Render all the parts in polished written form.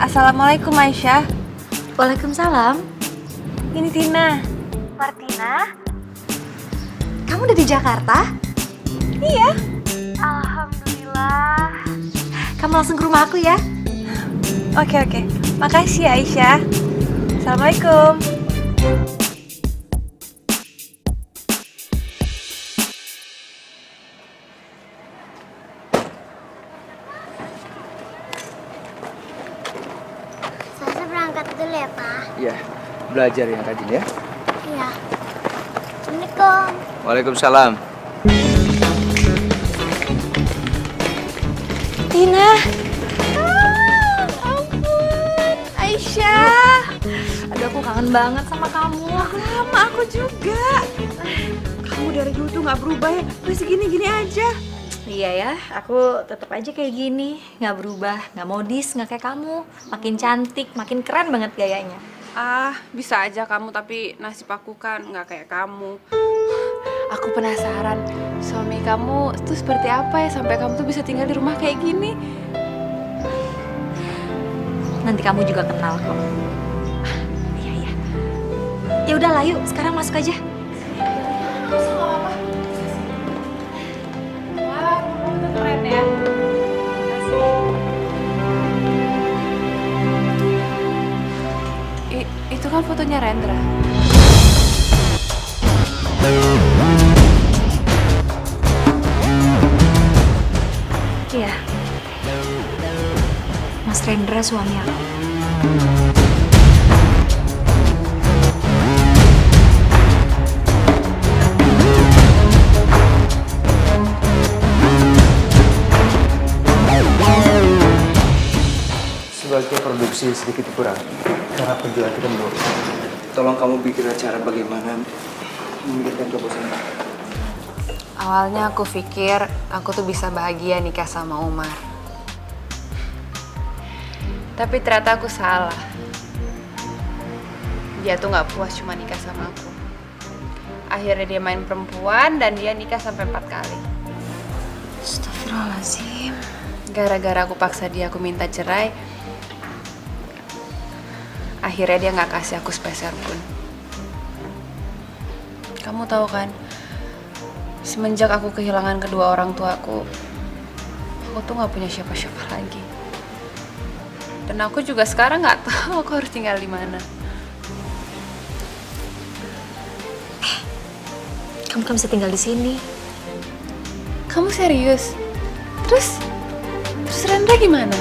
Assalamualaikum Aisyah. Waalaikumsalam. Ini Tina. Martina? Kamu udah di Jakarta? Iya. Alhamdulillah. Kamu langsung ke rumah aku ya? Oke. Makasih ya Aisyah. Assalamualaikum. Saya berangkat dulu ya, Pak. Iya, belajar yang rajin ya. Iya. Assalamualaikum. Waalaikumsalam. Tina. Ampun. Aisyah. Aduh, aku kangen banget sama kamu. Lama aku juga. Kamu dari dulu tuh gak berubah ya. Masih gini-gini aja. Iya ya, aku tetap aja kayak gini, nggak berubah, nggak modis, nggak kayak kamu. Makin cantik, makin keren banget gayanya. Bisa aja kamu, tapi nasib aku kan gak kayak kamu. Aku penasaran, suami kamu tuh seperti apa ya sampai kamu tuh bisa tinggal di rumah kayak gini? Nanti kamu juga kenal kok. Iya. Ya udahlah, yuk sekarang masuk aja. Wah, kamu keren ya. Itu kan fotonya Rendra. Iya. Mas Rendra suami aku. Sebagai produksi sedikit kurang karena penjualan kita menurun. Tolong kamu bikin acara bagaimana memikirkan kebosanan. Awalnya aku pikir aku tuh bisa bahagia nikah sama Umar. Tapi ternyata aku salah. Dia tuh gak puas cuma nikah sama aku. Akhirnya dia main perempuan dan dia nikah sampai 4 kali. Astagfirullahaladzim. Gara-gara aku paksa dia aku minta cerai, akhirnya dia gak kasih aku sepeser pun. Kamu tahu kan, semenjak aku kehilangan kedua orang tuaku tuh gak punya siapa-siapa lagi. Dan aku juga sekarang gak tahu aku harus tinggal di mana. Kamu kan bisa tinggal di sini. Kamu serius? Terus Rendra gimana?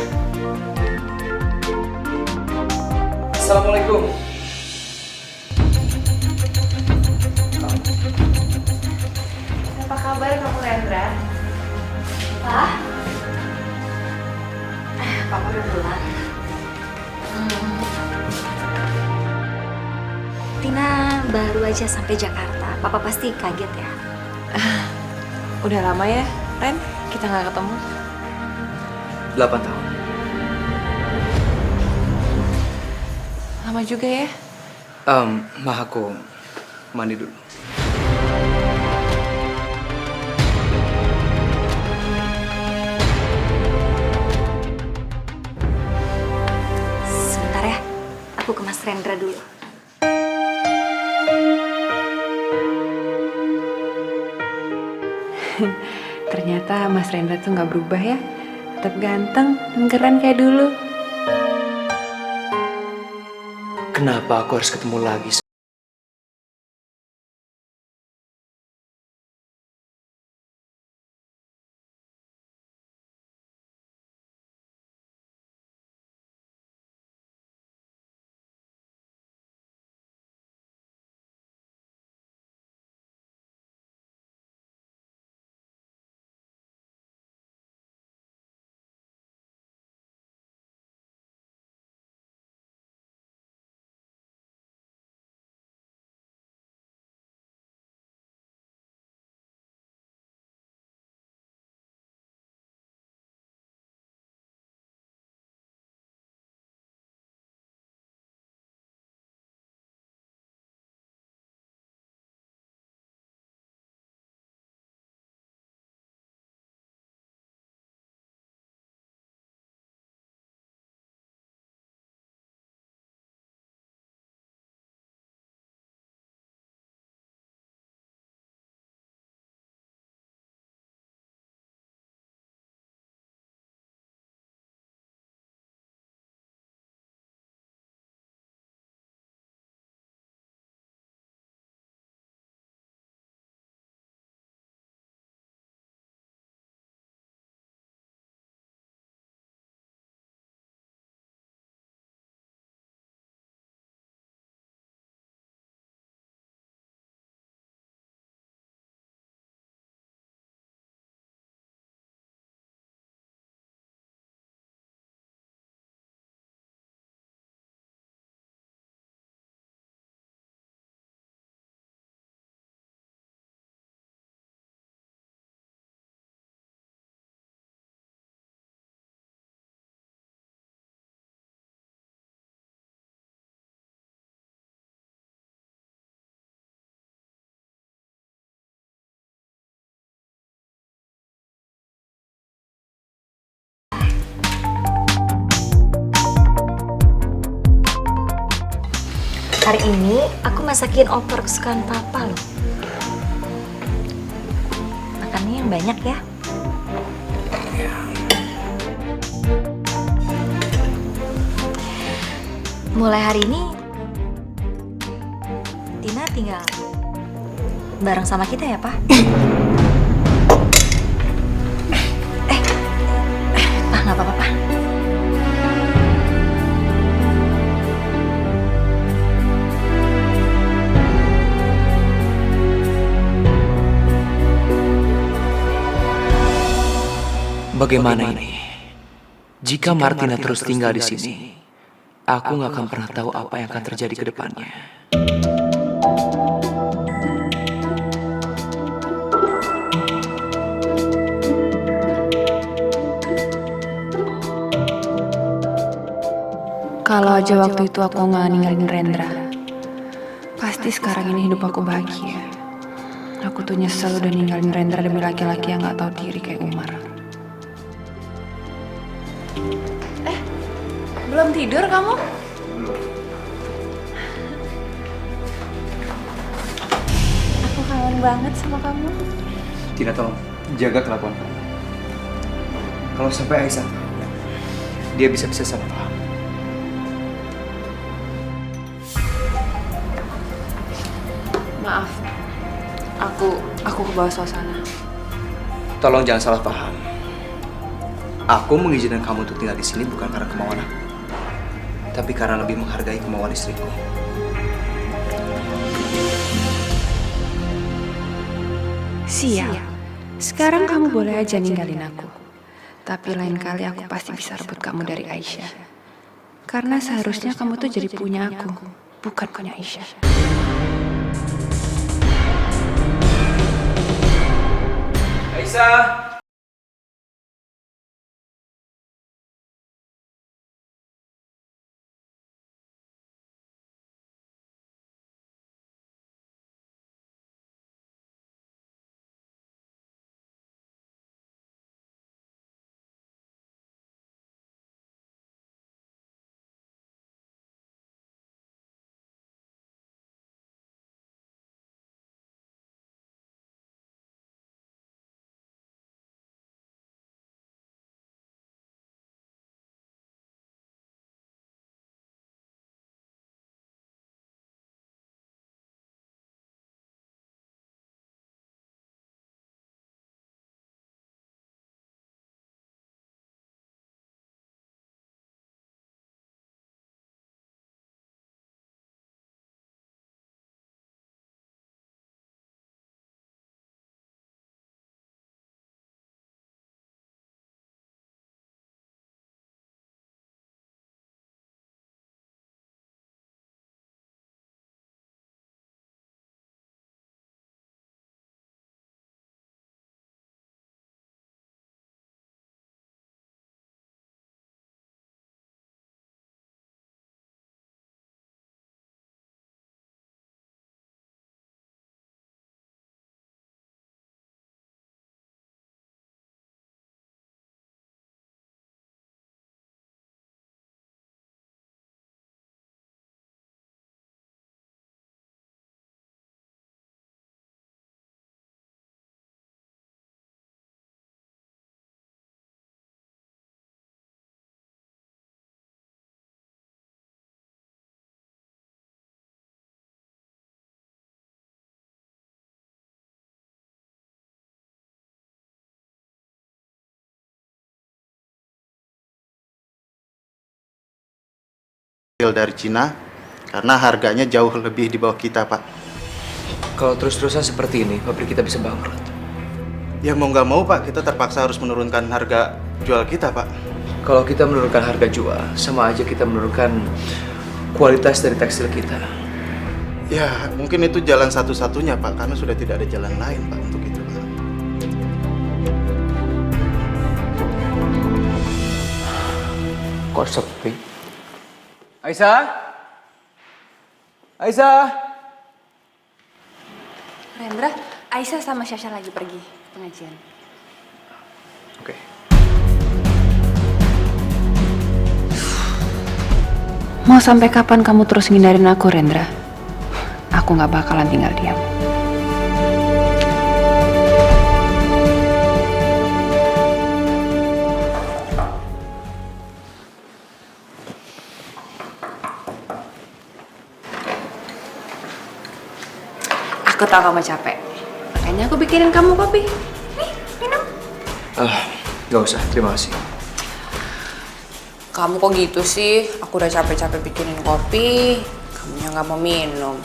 Assalamualaikum. Apa kabar kamu Rendra? Pak? Papa udah pulang. Tina baru aja sampai Jakarta. Papa pasti kaget ya. Udah lama ya, Ren? Kita gak ketemu. 8 tahun. Lama juga ya? Aku mandi dulu. Sebentar ya, aku ke Mas Rendra dulu. Ternyata Mas Rendra tuh gak berubah ya. Tetap ganteng dan keren kayak dulu. Kenapa aku harus ketemu lagi Hari ini aku masakin opor kesukaan papa loh. Makannya yang banyak ya. Mulai hari ini, Tina tinggal bareng sama kita ya, Pak? Pak, nggak apa-apa, Pak. Bagaimana ini? Jika Martina terus tinggal di sini, aku nggak akan pernah tahu apa yang akan terjadi ke depannya. Kalau aja waktu itu aku nggak ninggalin Rendra, pasti sekarang ini hidup aku bahagia. Aku tuh nyesel udah ninggalin Rendra demi laki-laki yang nggak tahu diri kayak Umar. Belum tidur kamu? Aku kangen banget sama kamu. Tina, tolong jaga kelakuan kamu. Kalau sampai Aisyah tahu, dia bisa-bisa salah paham. Maaf, aku ke bawah suasana. Tolong jangan salah paham. Aku mengizinkan kamu untuk tinggal di sini bukan karena kemauan aku, tapi karena lebih menghargai kemauan istriku. Siap. Sekarang kamu boleh aja ninggalin aku. Tapi lain kali aku pasti bisa rebut kamu dari Aisyah. Karena seharusnya kamu tuh jadi punya aku, bukan punya Aisyah. Aisyah! Dari Cina karena harganya jauh lebih di bawah kita, Pak. Kalau terus-terusan seperti ini, pabrik kita bisa bangkrut. Ya mau nggak mau, Pak, kita terpaksa harus menurunkan harga jual kita, Pak. Kalau kita menurunkan harga jual, sama aja kita menurunkan kualitas dari tekstil kita. Ya, mungkin itu jalan satu-satunya, Pak, karena sudah tidak ada jalan lain, Pak, untuk itu, Pak. Kok sepi? Aisyah? Aisyah? Rendra, Aisyah sama Syasha lagi pergi pengajian. Oke. Mau sampai kapan kamu terus ngindarin aku, Rendra? Aku gak bakalan tinggal diam. Aku tahu kamu capek, makanya aku bikinin kamu kopi. Nih, minum. Gak usah, terima kasih. Kamu kok gitu sih? Aku udah capek-capek bikinin kopi, kamunya nggak mau minum.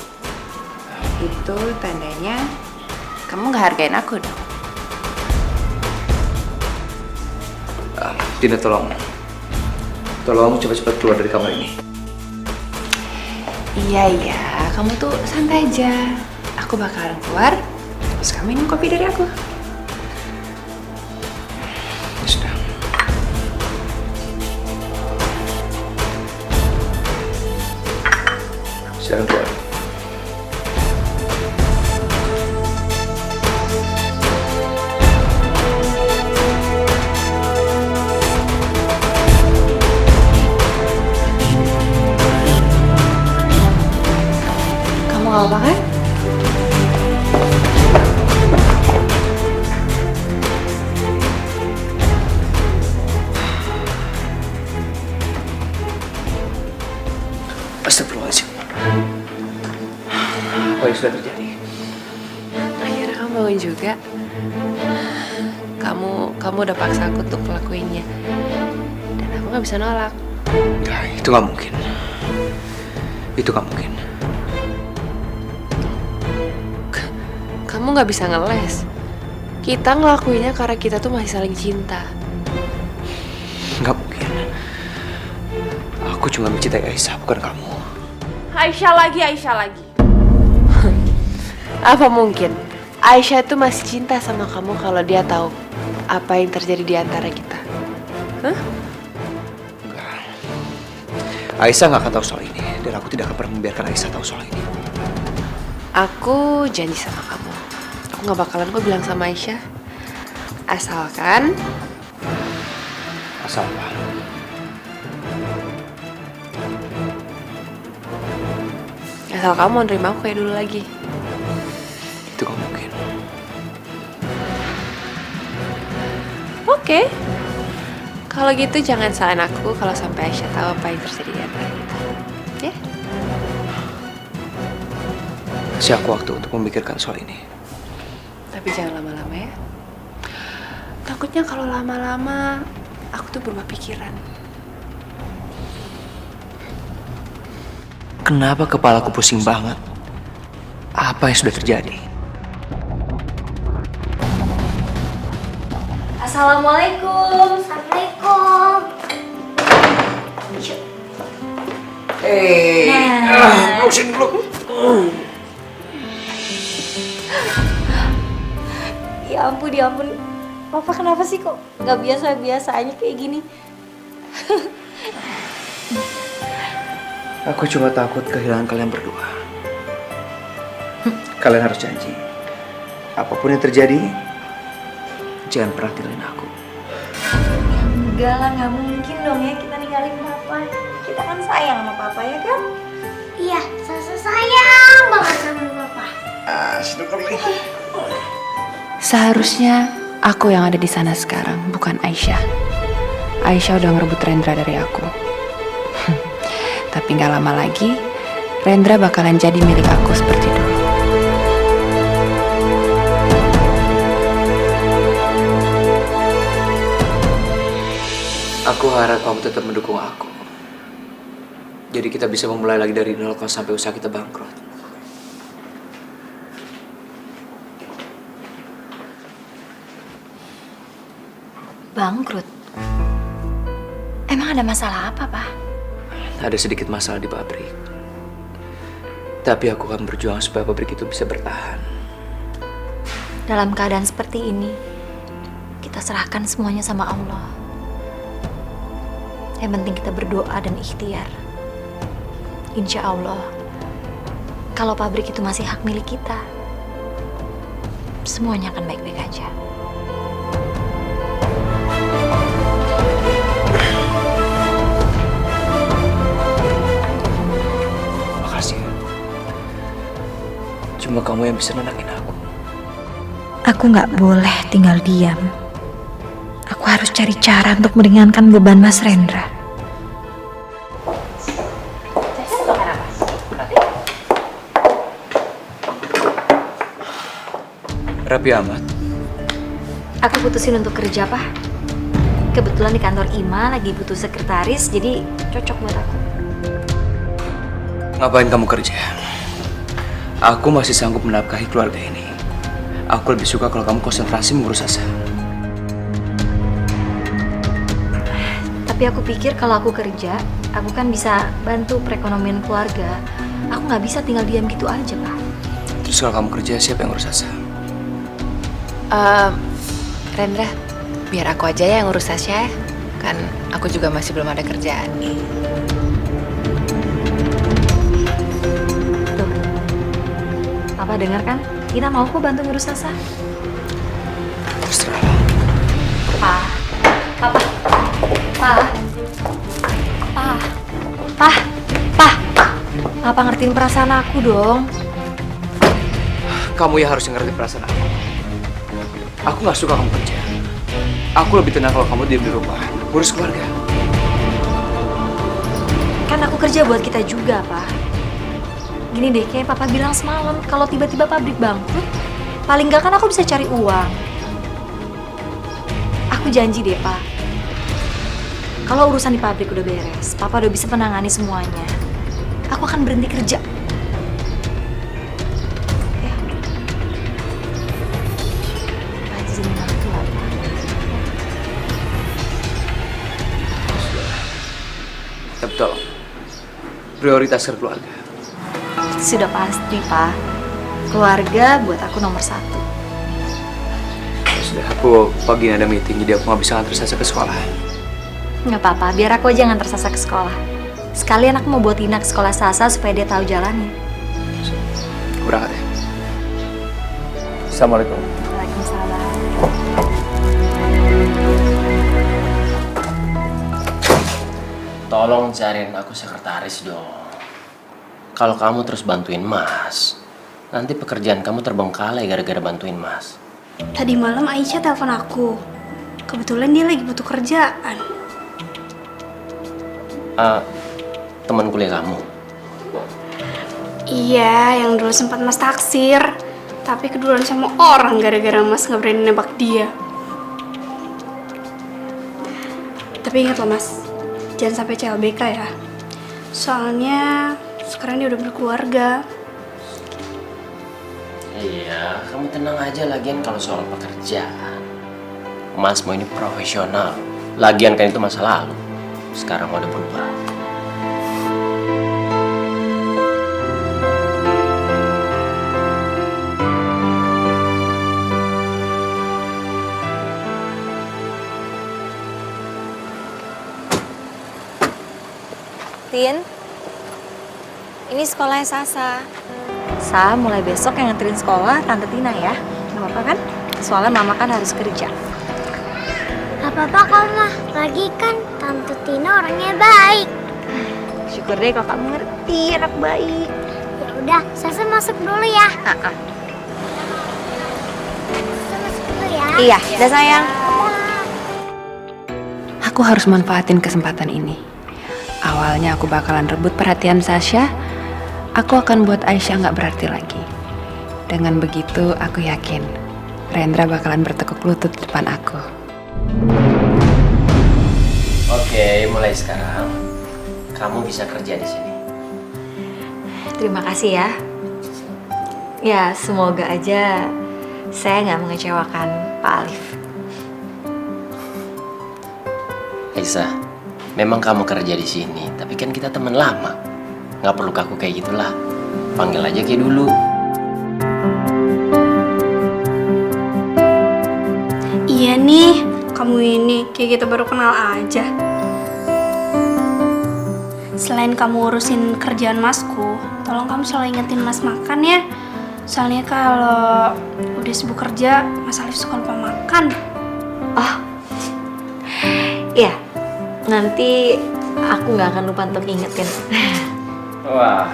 Itu tandanya kamu nggak hargain aku dong. Tina, tolong cepat-cepat keluar dari kamar ini. Iya, kamu tuh santai aja. Aku bakalan keluar, terus kamu minum kopi dari aku. Ya sudah. Silakan keluar. Kamu gak apa kan? Astagfirullahaladzim. Apa yang sudah terjadi? Akhirnya kamu bangun juga. Kamu udah paksa aku untuk ngelakuinnya. Dan aku gak bisa nolak. Nah, itu gak mungkin. Itu gak mungkin. Kamu gak bisa ngeles. Kita ngelakuinnya karena kita tuh masih saling cinta. Gak mungkin. Aku cuma mencintai Aisyah, bukan kamu. Aisyah lagi. Apa mungkin Aisyah itu masih cinta sama kamu kalau dia tahu apa yang terjadi di antara kita? Hah? Enggak. Aisyah gak akan tahu soal ini. Dan aku tidak akan pernah membiarkan Aisyah tahu soal ini. Aku janji sama kamu. Aku gak bakalan kok bilang sama Aisyah. Asalkan Asal apa? Asal kamu mau nerima aku kayak dulu lagi. Itu gak mungkin. Oke. Kalau gitu jangan salahin aku kalau sampai Aisyah tahu apa yang terjadi di antara kita. Ya? Kasih aku waktu untuk memikirkan soal ini. Tapi jangan lama-lama ya. Takutnya kalau lama-lama aku tuh berubah pikiran. Kenapa kepalaku pusing banget? Apa yang sudah terjadi? Assalamualaikum. Assalamualaikum. Pusing dulu. Ya ampun. Papa kenapa sih kok nggak biasa-biasanya kayak gini? Aku cuma takut kehilangan kalian berdua. Kalian harus janji. Apapun yang terjadi, jangan pernah tinggalin aku. Enggak lah, nggak mungkin dong ya kita ninggalin Papa. Kita kan sayang sama Papa ya kan? Iya, Sasa sayang banget sama Papa. Seharusnya aku yang ada di sana sekarang, bukan Aisyah. Aisyah udah ngerebut Rendra dari aku. Tapi gak lama lagi, Rendra bakalan jadi milik aku seperti dulu. Aku harap kamu tetap mendukung aku. Jadi kita bisa memulai lagi dari nol sampai usaha kita bangkrut. Bangkrut? Emang ada masalah apa, Pak? Ada sedikit masalah di pabrik. Tapi aku akan berjuang supaya pabrik itu bisa bertahan. Dalam keadaan seperti ini, kita serahkan semuanya sama Allah. Yang penting kita berdoa dan ikhtiar. Insya Allah, kalau pabrik itu masih hak milik kita, semuanya akan baik-baik aja. Cuma kamu yang bisa nenangin aku. Aku nggak boleh tinggal diam. Aku harus cari cara untuk meringankan beban Mas Rendra. Rapi amat. Aku putusin untuk kerja, Pak. Kebetulan di kantor Ima lagi butuh sekretaris, jadi cocok buat aku. Ngapain kamu kerja? Aku masih sanggup menafkahi keluarga ini. Aku lebih suka kalau kamu konsentrasi mengurus Sasa. Tapi aku pikir kalau aku kerja, aku kan bisa bantu perekonomian keluarga. Aku nggak bisa tinggal diam gitu aja, Pak. Terus kalau kamu kerja, siapa yang ngurus Sasa? Rendra, biar aku aja ya yang ngurus Sasha. Kan aku juga masih belum ada kerjaan. Tuh, Papa dengar kan? Kita mau kok bantu ngurus Sasa. Terserah. Pa, Papa, Pa, Pa, Pa, Pa, Papa ngertiin perasaan aku dong. Kamu yang harus ngerti perasaan aku. Aku nggak suka kamu kerja. Aku lebih tenang kalau kamu diam di rumah, ngurus keluarga. Kan aku kerja buat kita juga, Pak. Gini deh, kayak Papa bilang semalam, kalau tiba-tiba pabrik bangkrut, paling nggak kan aku bisa cari uang. Aku janji deh, Pak. Kalau urusan di pabrik udah beres, Papa udah bisa menangani semuanya. Aku akan berhenti kerja. Ya. Pak, izinin aku lah, Pak. Tapi tolong, prioritaskan keluarga. Sudah pasti, Pak. Keluarga buat aku nomor 1. Sudah, aku pagi ini ada meeting, jadi aku nggak bisa nganter Sasa ke sekolah. Nggak apa-apa, biar aku aja nganter Sasa ke sekolah. Sekalian aku mau buat Ina ke sekolah Sasa supaya dia tahu jalannya. Aku berangkat ya. Assalamualaikum. Waalaikumsalam. Tolong cariin aku sekretaris dong. Kalau kamu terus bantuin Mas, nanti pekerjaan kamu terbengkalai gara-gara bantuin Mas. Tadi malam Aisyah telepon aku. Kebetulan dia lagi butuh kerjaan. Teman kuliah kamu? Iya, yang dulu sempat Mas taksir. Tapi keduluan sama orang gara-gara Mas nggak berani nembak dia. Tapi ingat loh Mas, jangan sampai CLBK ya. Soalnya sekarang dia udah berkeluarga. Iya, kamu tenang aja lagian kalau soal pekerjaan. Mas mau ini profesional. Lagian kan itu masa lalu. Sekarang udah berubah. Tin, ini sekolahnya Sasa. Sa, mulai besok yang nganterin sekolah Tante Tina ya. Gak apa-apa kan? Soalnya Mama kan harus kerja. Gak apa-apa kok mah, lagi kan Tante Tina orangnya baik. Syukur deh kalau kamu ngerti, anak baik. Ya udah, Sasa masuk dulu ya. Sasa masuk dulu ya. Iya, udah sayang. Aku harus manfaatin kesempatan ini. Awalnya aku bakalan rebut perhatian Sasha. Aku akan buat Aisyah nggak berarti lagi. Dengan begitu, aku yakin Rendra bakalan bertekuk lutut di depan aku. Oke, mulai sekarang kamu bisa kerja di sini. Terima kasih ya. Ya, semoga aja saya nggak mengecewakan Pak Alif. Aisyah, memang kamu kerja di sini, tapi kan kita teman lama. Nggak perlu kaku kayak gitulah. Panggil aja kayak dulu. Iya nih, kamu ini kayak kita baru kenal aja. Selain kamu urusin kerjaan Masku, tolong kamu selalu ingetin Mas makan ya. Soalnya kalau udah sibuk kerja, Mas Alif suka lupa makan. Oh, iya. Nanti aku nggak akan lupa untuk ingetin. Wah,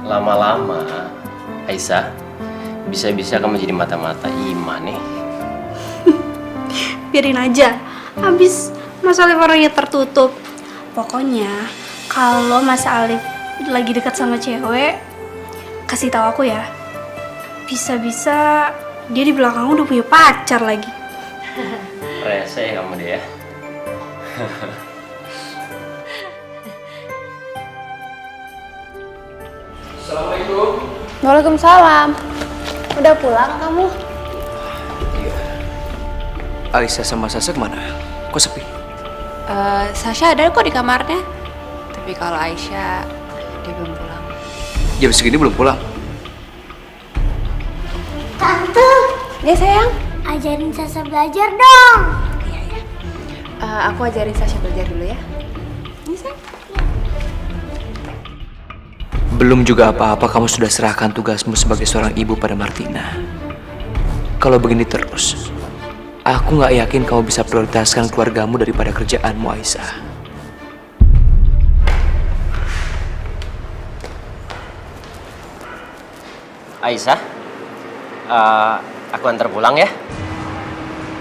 lama-lama Aisyah Bisa-bisa kamu jadi mata-mata Iman nih. Biarin aja, habis Mas Alif orangnya tertutup. Pokoknya kalau Mas Alif lagi dekat sama cewek, kasih tahu aku ya. Bisa-bisa dia di belakang udah punya pacar lagi. Rese kamu deh ya. Assalamualaikum. Waalaikumsalam. Udah pulang kamu? Iya. Aisyah sama Sasa kemana? Kok sepi? Sasha ada kok di kamarnya. Tapi kalau Aisyah, dia belum pulang. Jam segini belum pulang. Tante, Ya sayang. ajarin Sasa belajar dong. Aku ajarin Sasha belajar dulu ya. Ini sayang. Belum juga apa-apa kamu sudah serahkan tugasmu sebagai seorang ibu pada Martina. Kalau begini terus, aku nggak yakin kamu bisa prioritaskan keluargamu daripada kerjaanmu, Aisyah. Aisyah, aku antar pulang ya.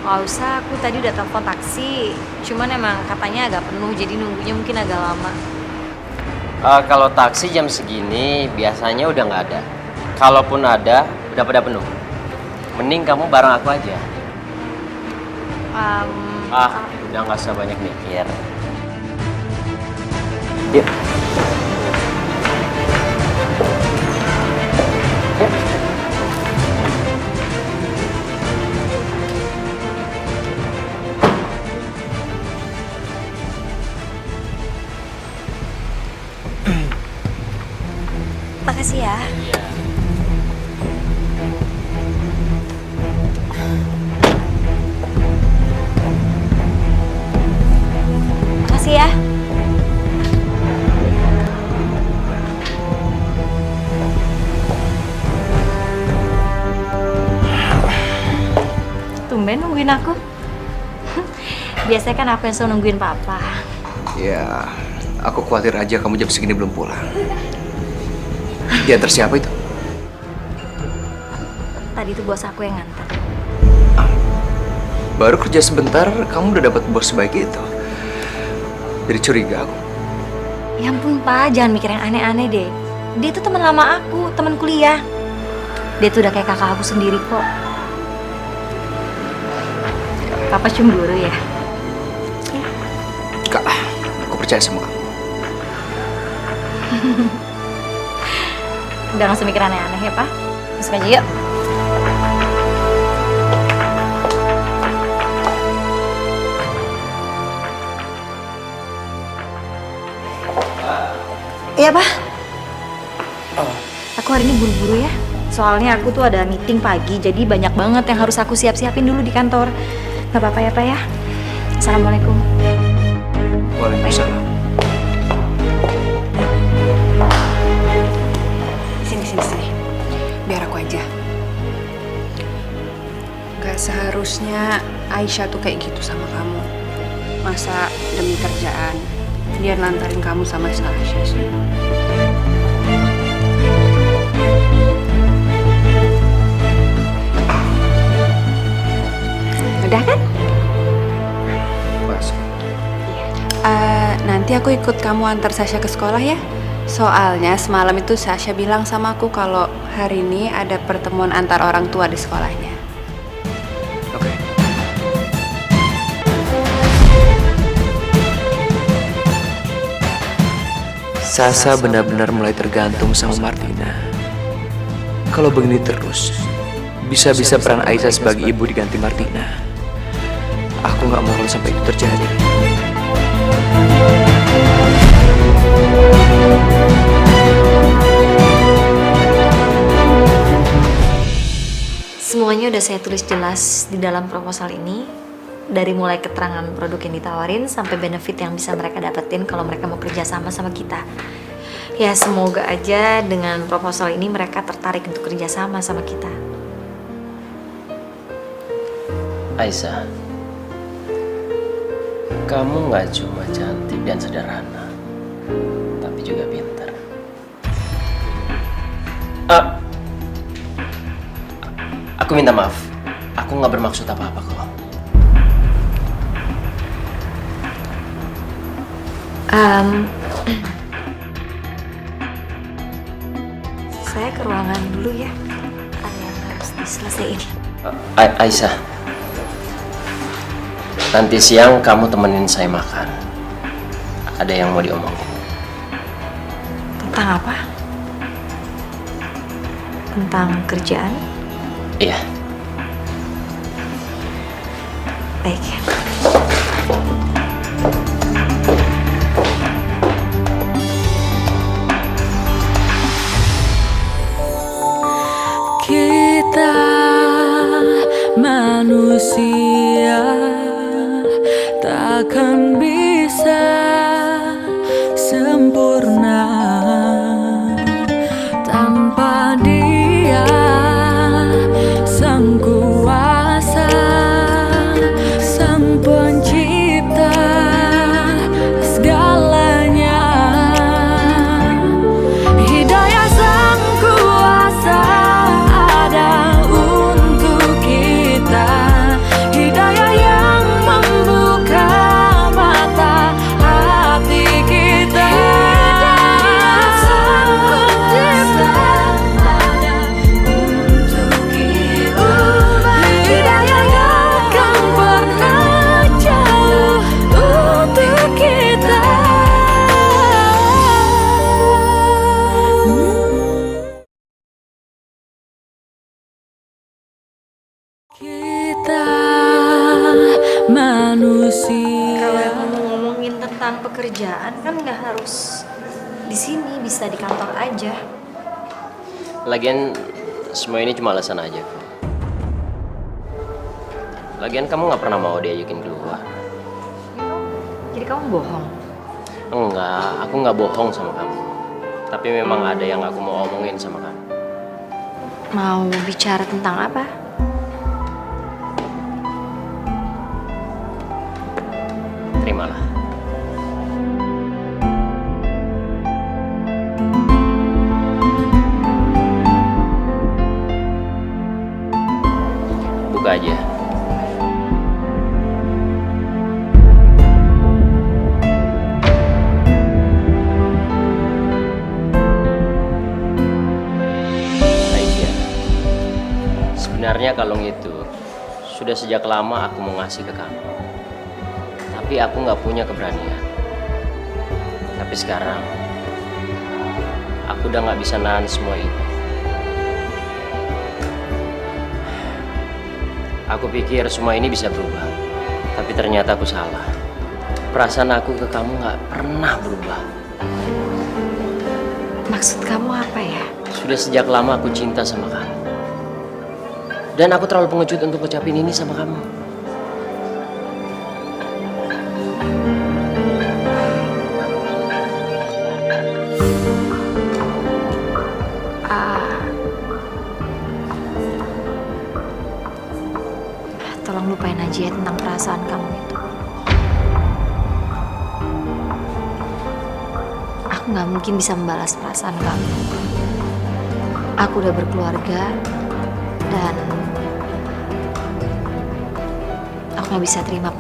Nggak usah, aku tadi udah telepon taksi. Cuman emang katanya agak penuh, jadi nunggunya mungkin agak lama. Kalau taksi jam segini biasanya udah nggak ada. Kalaupun ada, udah pada penuh. Mending kamu bareng aku aja. Udah nggak usah banyak mikir. Yuk. Makasih ya. Makasih ya. Tumben nungguin aku. Biasanya kan aku yang selalu nungguin papa. Ya, aku khawatir aja kamu jam segini belum pulang. Diantar siapa itu? Tadi itu bos aku yang nganter. Baru kerja sebentar, kamu udah dapat bos sebaik itu. Jadi curiga aku. Ya ampun pak, jangan mikir yang aneh-aneh deh. Dia tuh teman lama aku, teman kuliah. Dia tuh udah kayak kakak aku sendiri kok. Papa cemburu ya? Enggak lah, aku percaya sama kamu. Udah gak usah mikir aneh-aneh ya pak. Masuk aja yuk. Iya pak. Aku hari ini buru-buru ya. Soalnya aku tuh ada meeting pagi, jadi banyak banget yang harus aku siap-siapin dulu di kantor. Gak apa-apa ya pak ya. Assalamualaikum. Waalaikumsalam. Sini. Biar aku aja. Gak seharusnya Aisyah tuh kayak gitu sama kamu. Masa demi kerjaan dia lantarin kamu sama Sasha sih? Udah kan? Pas. Nanti aku ikut kamu antar Sasha ke sekolah ya. Soalnya semalam itu Sasha bilang sama aku kalau hari ini ada pertemuan antar orang tua di sekolahnya. Oke. Sasa benar-benar mulai tergantung sama Martina. Kalau begini terus, bisa-bisa peran Aisyah sebagai ibu diganti Martina. Aku nggak mau kalau sampai itu terjadi. Semuanya udah saya tulis jelas di dalam proposal ini. Dari mulai keterangan produk yang ditawarin sampai benefit yang bisa mereka dapetin kalau mereka mau kerja sama kita. Ya semoga aja dengan proposal ini mereka tertarik untuk kerja sama kita. Aisyah, kamu nggak cuma cantik dan sederhana, tapi juga pintar. Aku minta maaf. Aku nggak bermaksud apa-apa kok. Saya ke ruangan dulu ya. Ada yang harus diselesaikan. Aisyah, nanti siang kamu temenin saya makan. Ada yang mau diomongin. Tentang apa? Tentang kerjaan? Iya. Baik. Kita manusia takkan bisa sempurna tanpa Dia, Sang Kuasa, Sang Pencipta segalanya. Hidayah Sang Kuasa ada untuk kita, hidayah yang membuka mata hati kita. Sang Pencipta ada untuk kita, hidayah yang akan pernah jauh untuk kita. Kita manusia. Kalau emang mau ngomongin tentang pekerjaan kan nggak harus di sini, bisa di kantor aja. Lagian semua ini cuma alasan aja kok. Lagian kamu nggak pernah mau diajakin keluar. Jadi kamu bohong. Enggak, aku nggak bohong sama kamu. Tapi memang ada yang aku mau omongin sama kamu. Mau bicara tentang apa? Terimalah. Buka aja. Aisyah, sebenarnya kalung itu sudah sejak lama aku mau ngasih ke kamu. Tapi aku nggak punya keberanian. Tapi sekarang, aku udah nggak bisa nahan semua ini. Aku pikir semua ini bisa berubah. Tapi ternyata aku salah. Perasaan aku ke kamu nggak pernah berubah. Maksud kamu apa ya? Sudah sejak lama aku cinta sama kamu. Dan aku terlalu pengecut untuk ngucapin ini sama kamu. Tolong lupain aja ya tentang perasaan kamu itu. Aku nggak mungkin bisa membalas perasaan kamu. Aku udah berkeluarga dan aku nggak bisa terima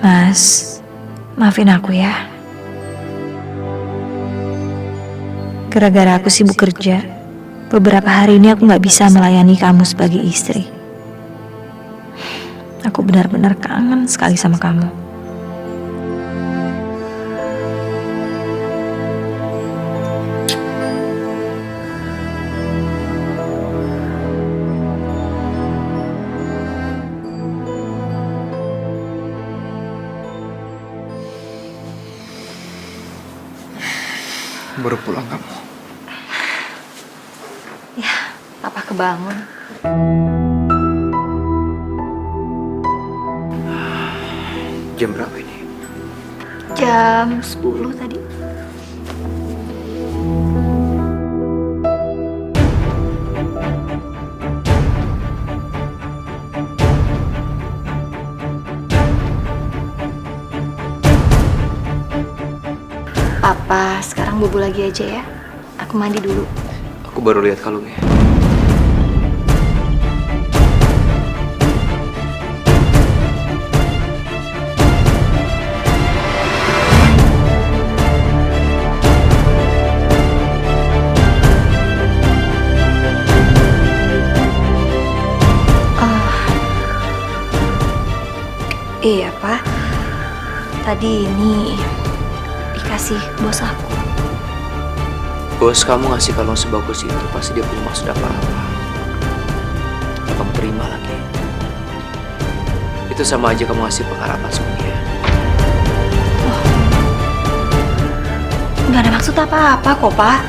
Mas, maafin aku ya. Gara-gara aku sibuk kerja, beberapa hari ini aku gak bisa melayani kamu sebagai istri. Aku benar-benar kangen sekali sama kamu. Baru pulang kamu. Ya, papa kebangun. Jam berapa ini? Jam 10 tadi. Papa, sekarang bobo lagi aja ya. Aku mandi dulu. Aku baru lihat kalungnya. Iya, Pak. Tadi ini dikasih bos aku. Bos kamu ngasih kalung sebagus itu pasti dia punya maksud apa-apa. Kalau kamu terima lagi, itu sama aja kamu ngasih pengharapan sama dia. Nggak ada maksud apa-apa kok, Pak.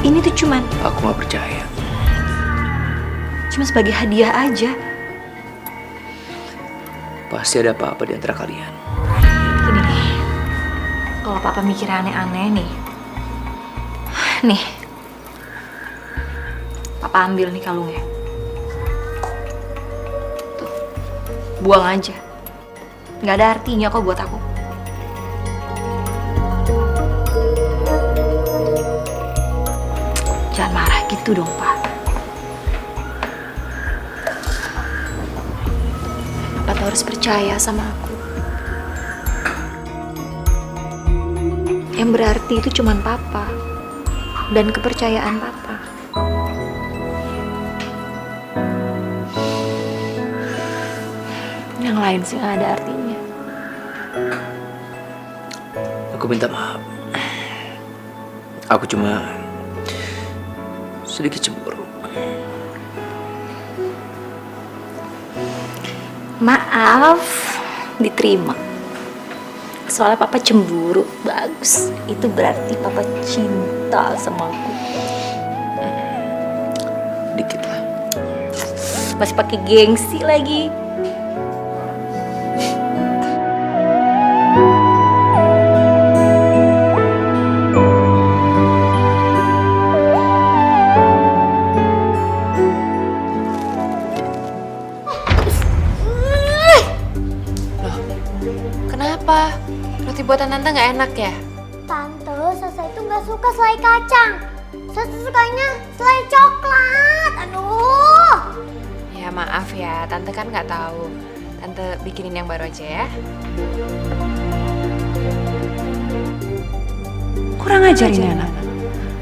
Ini tuh cuman Aku nggak percaya. sebagai hadiah aja. Pasti ada apa-apa di antara kalian. Gini nih, kalau papa mikir aneh-aneh nih. Nih, papa ambil nih kalungnya. Tuh, buang aja. Nggak ada artinya kok buat aku. Jangan marah gitu dong, Pak. Papa harus percaya sama aku. Yang berarti itu cuman papa dan kepercayaan papa. Yang lain sih nggak ada artinya. Aku minta maaf. Aku cuma sedikit cemburu. Maaf, diterima. Soalnya papa cemburu, bagus. Itu berarti papa cinta sama aku. Dikit lah. Masih pakai gengsi lagi. Kenapa? Roti buatan Tante nggak enak ya? Tante, Sasa itu nggak suka selai kacang. Sasa sukanya selai coklat. Aduh. Ya maaf ya, Tante kan nggak tahu. Tante bikinin yang baru aja ya. Kurang ajar ini anak.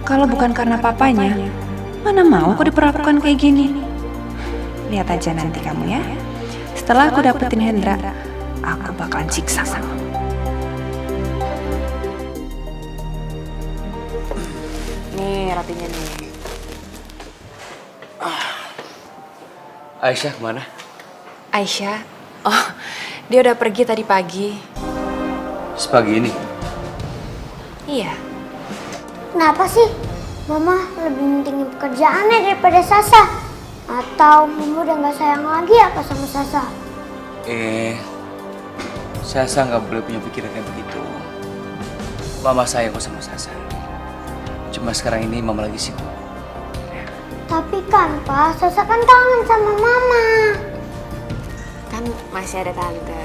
Kalau bukan karena papanya, mana mau aku diperlakukan kayak gini. Lihat aja nanti kamu ya. Setelah aku dapetin Hendra, aku bakalan siksa kamu. Nih rotinya nih. Aisyah kemana? Aisyah? Oh, dia udah pergi tadi pagi. Sepagi ini. Iya. Kenapa sih? Mama lebih mentingin pekerjaannya daripada Sasa. Atau Mama udah nggak sayang lagi apa sama Sasa? Sasa nggak boleh punya pikiran kayak begitu. Mama sayang kok sama Sasa. Cuma sekarang ini Mama lagi sibuk. Tapi kan Pak, Sasa kan kangen sama Mama. Kan masih ada Tante.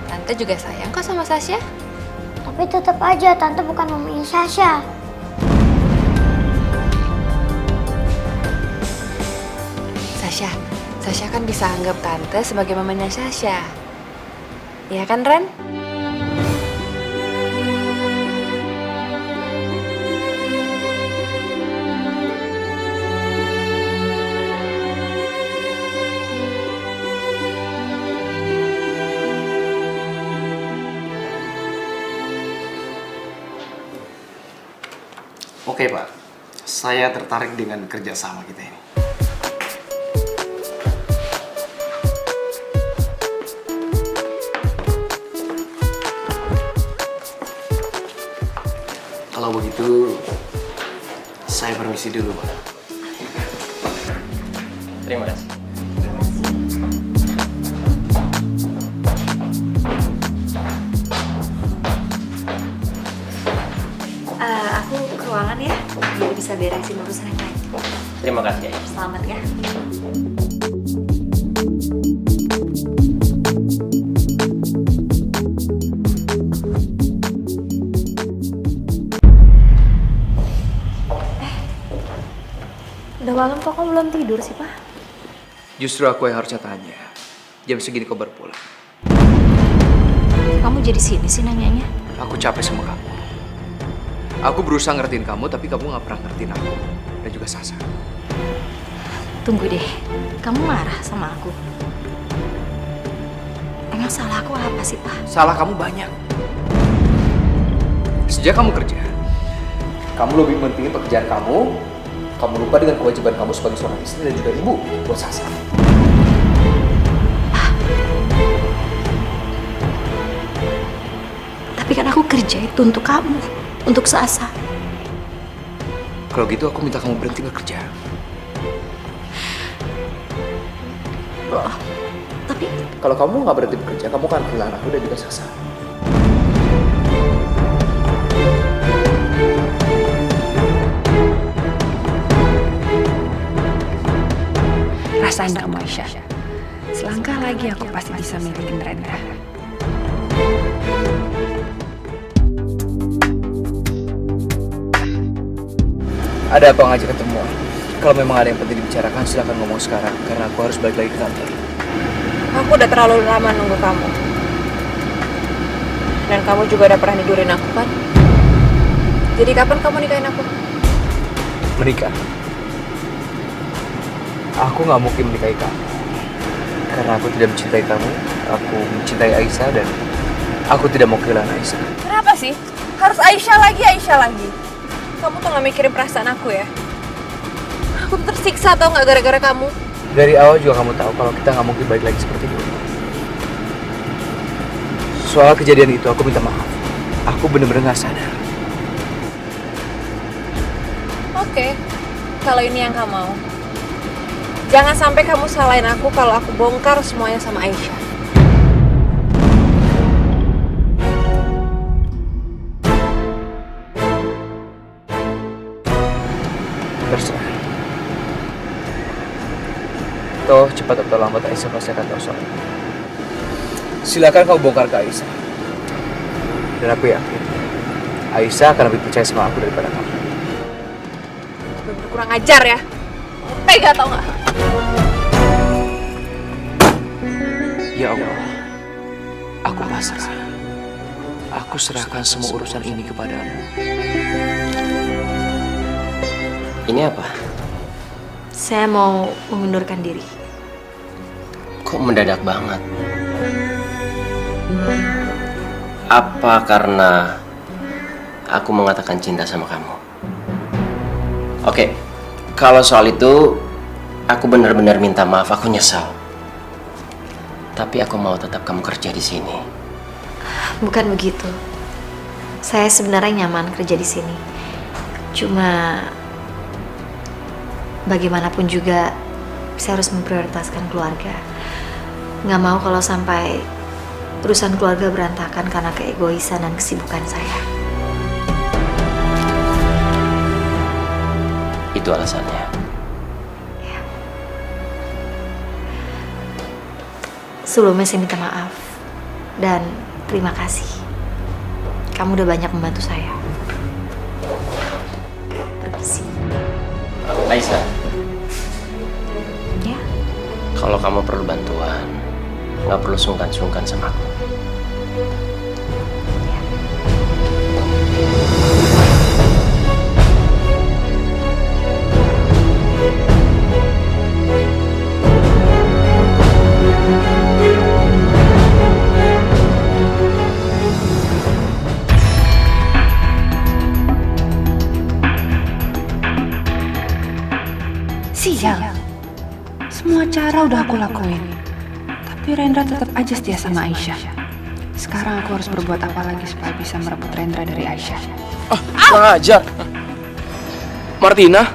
Tante juga sayang kok sama Sasha. Tapi tetap aja Tante bukan mamanya Sasha. Sasha kan bisa anggap Tante sebagai mamanya Sasha. Ya kan, Ren? Oke Pak, saya tertarik dengan kerjasama kita ini. Kalau begitu, saya permisi dulu Pak. Terima kasih. Aku ke ruangan ya, biar bisa beresin urusan yang lain. Terima kasih, Aisyah. Selamat ya. Udah malam kok kamu belum tidur sih, Pak? Justru aku yang harusnya tanya. Jam segini kau baru pulang. Kamu jadi sini sih nanyanya? Aku capek sama kamu. Aku berusaha ngertiin kamu, tapi kamu gak pernah ngertiin aku. Dan juga Sasa. Tunggu deh, kamu marah sama aku? Emang salah aku apa sih, Pak? Salah kamu banyak. Sejak kamu kerja, kamu lebih pentingin pekerjaan kamu lupa dengan kewajiban kamu sebagai seorang istri dan juga ibu buat Sasa. Tapi kan aku kerja itu untuk kamu, untuk Sasa. Kalau gitu aku minta kamu berhenti bekerja. Loh, tapi Kalau kamu nggak berhenti bekerja, kamu akan kehilangan aku dan juga Sasa. Rasain kamu, Aisyah. Selangkah lagi aku pasti bisa milikin Rendra. Ada apa ngajak ketemuan? Kalau memang ada yang penting dibicarakan, silahkan ngomong sekarang. Karena aku harus balik lagi ke kantor. Aku udah terlalu lama nunggu kamu. Dan kamu juga udah pernah tidurin aku kan? Jadi kapan kamu nikahin aku? Menikah? Aku nggak mungkin menikahi kamu. Karena aku tidak mencintai kamu. Aku mencintai Aisyah dan aku tidak mau kehilangan Aisyah. Kenapa sih? Harus Aisyah lagi. Kamu tuh gak mikirin perasaan aku ya? Aku tuh tersiksa tau gak gara-gara kamu? Dari awal juga kamu tahu kalau kita nggak mungkin balik lagi seperti dulu. Soal kejadian itu aku minta maaf. Aku bener-bener nggak sadar. Oke, kalau ini yang kamu mau. Jangan sampai kamu salahin aku kalau aku bongkar semuanya sama Aisyah. Terserah. Toh cepat atau lambat Aisyah pasti akan tahu soal ini. Silakan kau bongkar ke Aisyah. Dan aku yakin Aisyah akan lebih percaya sama aku daripada kamu. Bener kurang ajar ya. Tega tau gak? Ya Allah, aku pasrah. Aku serahkan semua urusan ini kepadamu. Ini apa? saya mau mengundurkan diri. Kok mendadak banget? Apa karena aku mengatakan cinta sama kamu? Oke, kalau soal itu aku benar-benar minta maaf, aku nyesal. Tapi aku mau tetap kamu kerja di sini. Bukan begitu. Saya sebenarnya nyaman kerja di sini. Cuma bagaimanapun juga saya harus memprioritaskan keluarga. Nggak mau kalau sampai urusan keluarga berantakan karena keegoisan dan kesibukan saya. Itu alasannya. Ya. Sebelumnya saya minta maaf dan terima kasih. Kamu udah banyak membantu saya. Permisi. Aisyah, Ya. kalau kamu perlu bantuan, nggak perlu sungkan-sungkan sama aku. Sial. Semua cara udah aku lakuin. Tapi Rendra tetap aja setia sama Aisyah. Sekarang aku harus berbuat apa lagi supaya bisa merebut Rendra dari Aisyah? Kurang ajar. Martina.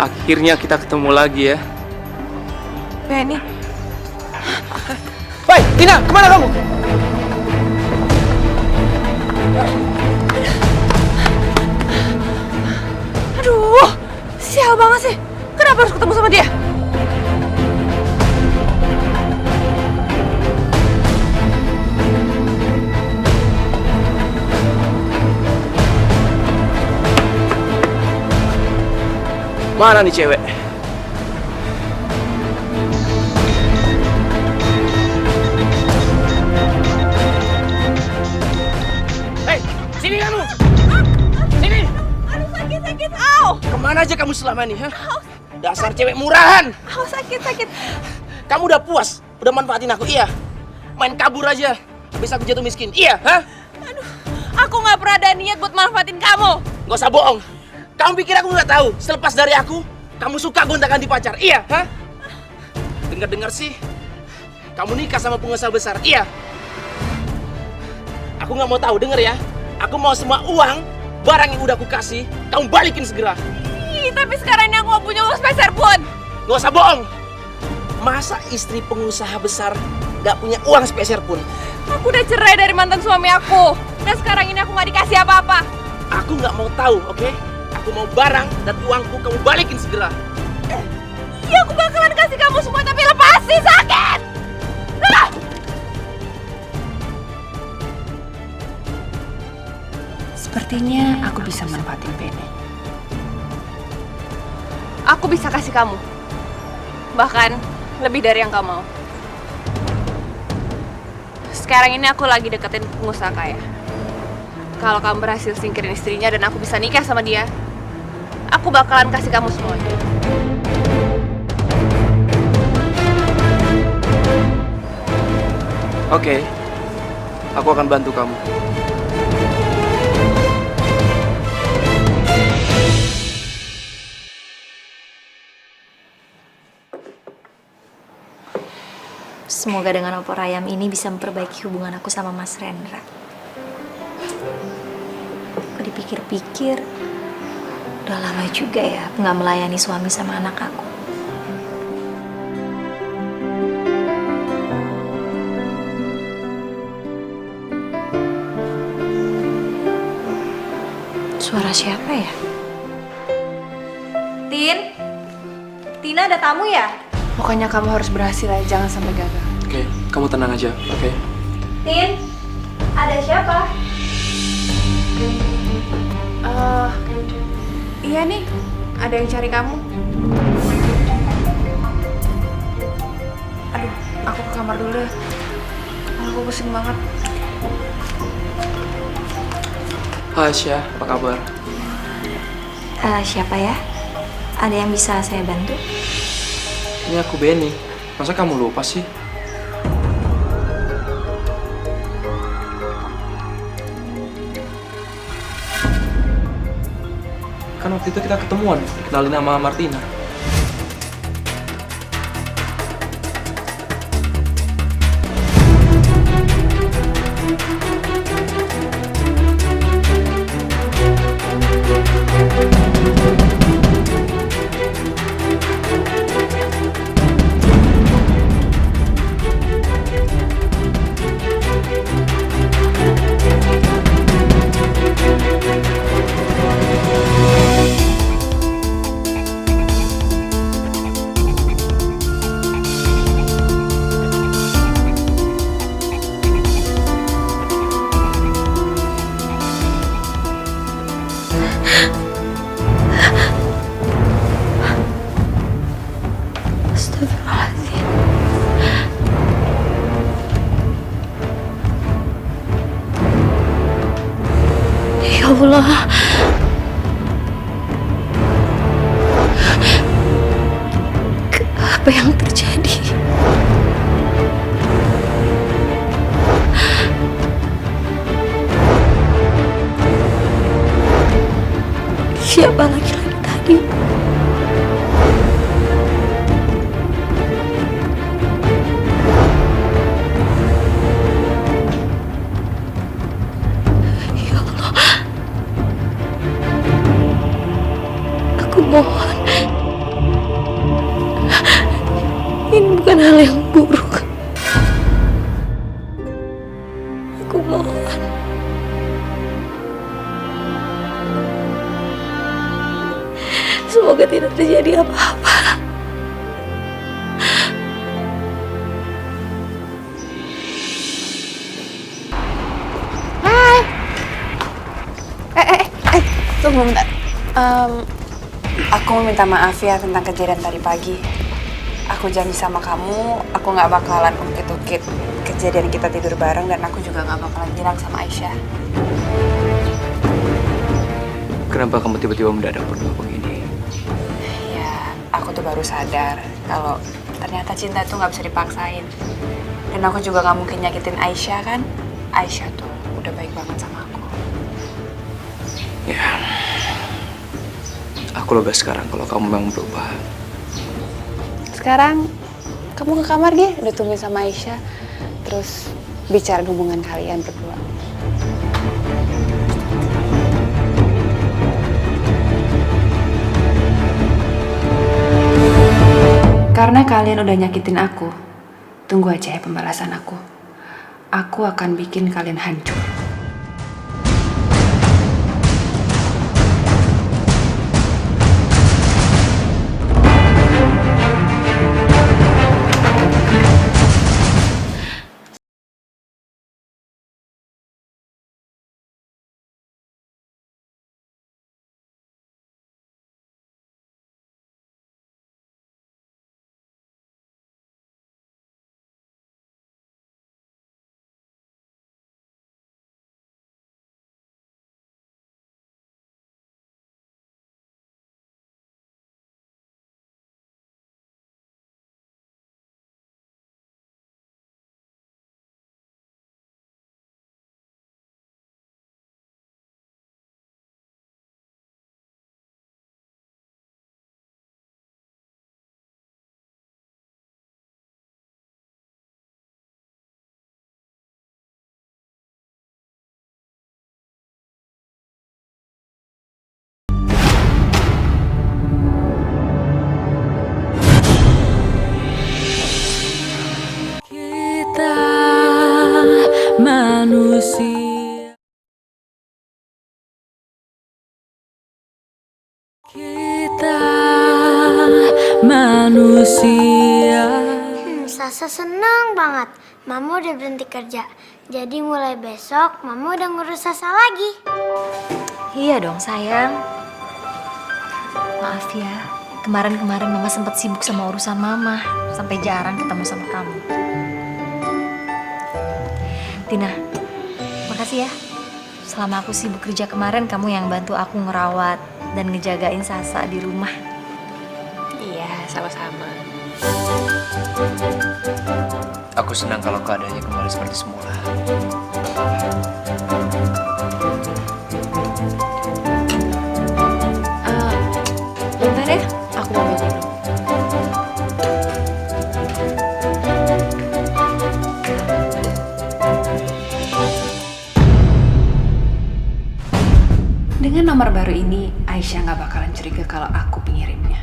Akhirnya kita ketemu lagi ya. Benny, Woi, Tina, kemana kamu? aduh, sial banget sih. Kenapa harus ketemu sama dia? Mana nih cewek? Hei, sini kamu! Sini! Aduh, sakit, au! Kemana aja kamu selama ini, ha? Dasar cewek murahan! Au, sakit. Kamu udah puas? Udah manfaatin aku, iya? Main kabur aja, habis aku jatuh miskin, iya, ha? Aku nggak pernah ada niat buat manfaatin kamu. Gak usah bohong. Kamu pikir aku nggak tahu? Selepas dari aku, kamu suka gonta-ganti pacar, iya, ha? Dengar-dengar sih, kamu nikah sama pengusaha besar, iya? Aku nggak mau tahu, denger ya. Aku mau semua uang, barang yang udah aku kasih, kamu balikin segera. Ih, tapi sekarang ini aku nggak punya uang sepeser pun. Gak usah bohong. Masa istri pengusaha besar gak punya uang sepeser pun? Aku udah cerai dari mantan suami aku. Dan sekarang ini aku nggak dikasih apa-apa. Aku nggak mau tahu, oke? Aku mau barang dan uangku kamu balikin segera. Iya, aku bakalan kasih kamu semua, tapi lepasin, sakit! Ah! Sepertinya aku bisa manfaatin Benny. Aku bisa kasih kamu. Bahkan lebih dari yang kamu mau. Sekarang ini aku lagi deketin pengusaha kaya. Kalau kamu berhasil singkirin istrinya dan aku bisa nikah sama dia, aku bakalan kasih kamu semuanya. Oke, aku akan bantu kamu. Semoga dengan opor ayam ini bisa memperbaiki hubungan aku sama Mas Rendra. Aku dipikir-pikir, udah lama juga ya nggak melayani suami sama anak aku. Suara siapa ya? Tin? Tina, ada tamu ya? Pokoknya kamu harus berhasil ya, jangan sampai gagal. Oke, kamu tenang aja, oke? Tin? Ada siapa? Iya nih, ada yang cari kamu. Aduh, aku ke kamar dulu ya. Aku pusing banget. Hai Syah, apa kabar? Siapa ya? Ada yang bisa saya bantu? Ini aku Benny. Masa kamu lupa sih? Kan waktu itu kita ketemuan, kenalin nama Martina. Allah. Apa yang terjadi? Siapa laki-laki tadi? Ya Allah. Aku mohon. Ini bukan hal yang buruk. Aku mohon. Semoga tidak terjadi apa-apa. Tunggu bentar. Aku mau minta maaf ya tentang kejadian tadi pagi. Aku janji sama kamu, aku nggak bakalan ungkit-ungkit kejadian kita tidur bareng dan aku juga nggak bakalan bilang sama Aisyah. Kenapa kamu tiba-tiba mendadak berubah begini? Ya, aku tuh baru sadar kalau ternyata cinta tuh nggak bisa dipaksain. Dan aku juga nggak mungkin nyakitin Aisyah kan? Aisyah tuh udah baik banget sama aku. Ya, aku lega sekarang kalau kamu memang berubah. Sekarang kamu ke kamar deh, udah tungguin sama Aisyah. Terus bicara hubungan kalian berdua. Karena kalian udah nyakitin aku, tunggu aja ya pembalasan aku. Aku akan bikin kalian hancur. Manusia, kita manusia. Sasa senang banget. Mama udah berhenti kerja. Jadi mulai besok Mama udah ngurus Sasa lagi. Iya dong sayang. Maaf ya, kemarin-kemarin Mama sempat sibuk sama urusan Mama. Sampai jarang ketemu sama kamu. Tina, makasih ya. Selama aku sibuk kerja kemarin, kamu yang bantu aku ngerawat dan ngejagain Sasa di rumah. Iya, sama-sama. Aku senang kalau keadaannya kembali seperti semula. Bentar ya, aku mau minum. Dengan nomor baru ini, Aisyah nggak bakalan curiga kalau aku pengirimnya.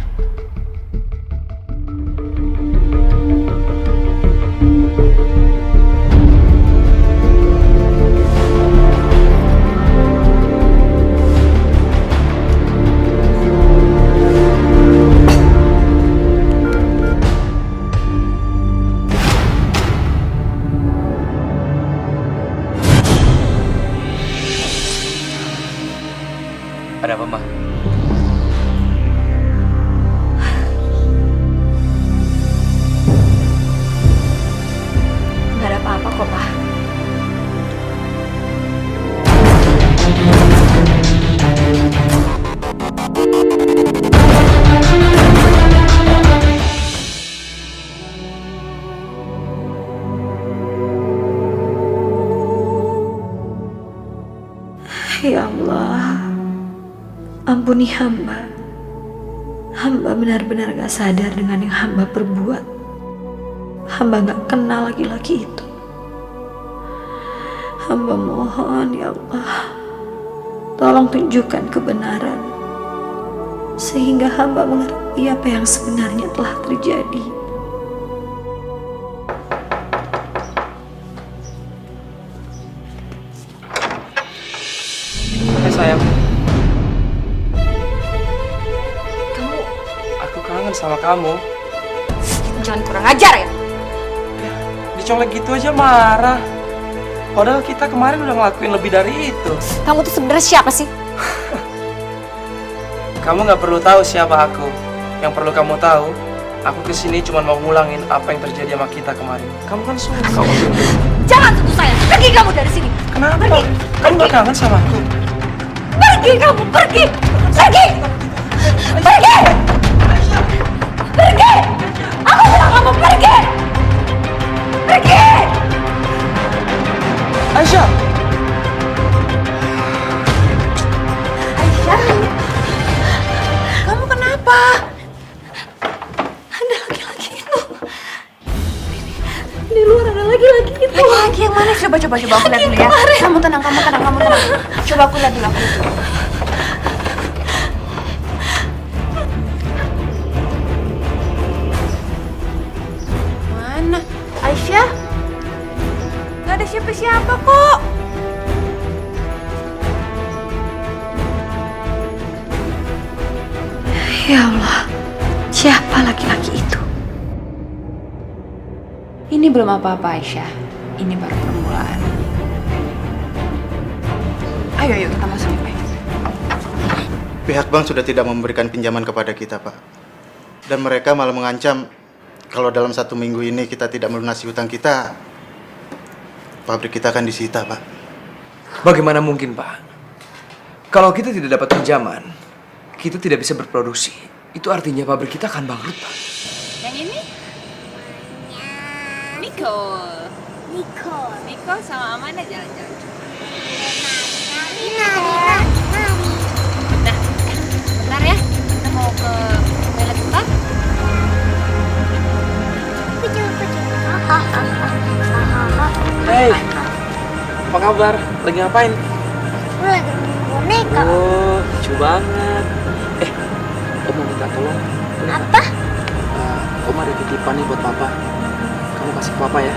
Ada apa, Ma? Ya Allah, ampuni hamba. Hamba benar-benar gak sadar dengan yang hamba perbuat. Hamba gak kenal laki-laki itu. Hamba mohon ya Allah, tolong tunjukkan kebenaran sehingga hamba mengerti apa yang sebenarnya telah terjadi. Hai sayang, Kamu aku kangen sama kamu. jangan kurang ajar ya. Dicolek gitu aja marah. Padahal kita kemarin udah ngelakuin lebih dari itu. Kamu tuh sebenarnya siapa sih? Kamu nggak perlu tahu siapa aku. Yang perlu kamu tahu, aku kesini cuma mau ngulangin apa yang terjadi sama kita kemarin. Kamu kan suka. Jangan sentuh saya. Pergi kamu dari sini. Kenapa? Pergi. Kamu nggak kangen sama aku? Pergi kamu, pergi. Pergi. Pergi. Pergi. Aku bilang kamu pergi. Pergi. Aisyah! Aisyah. Kamu kenapa? Ada laki-laki itu. Di luar ada laki-laki itu. Laki yang mana? Coba aku lihat dulu ya. Kamu tenang. Coba aku lihat dulu. Mana? Aisyah? Gak ada siapa-siapa kok. Ya Allah, siapa laki-laki itu? Ini belum apa-apa Aisyah. Ini baru permulaan. Ayo kita masuk. Pihak bank sudah tidak memberikan pinjaman kepada kita, Pak. Dan mereka malah mengancam kalau dalam 1 minggu ini kita tidak melunasi hutang kita, pabrik kita akan disita, Pak. Bagaimana mungkin, Pak? Kalau kita tidak dapat pinjaman, kita tidak bisa berproduksi. Itu artinya pabrik kita akan bangkrut, Pak. Yang ini? Nicole. Nicole sama Amanda jalan-jalan. Nah, bentar ya. Kita mau ke toilet bentar. Hei, apa kabar? Lagi ngapain? Gue lagi boneka. Oh, lucu banget. Om mau minta tolong. Apa? Om ada titipan nih buat papa. Kamu kasih ke papa ya.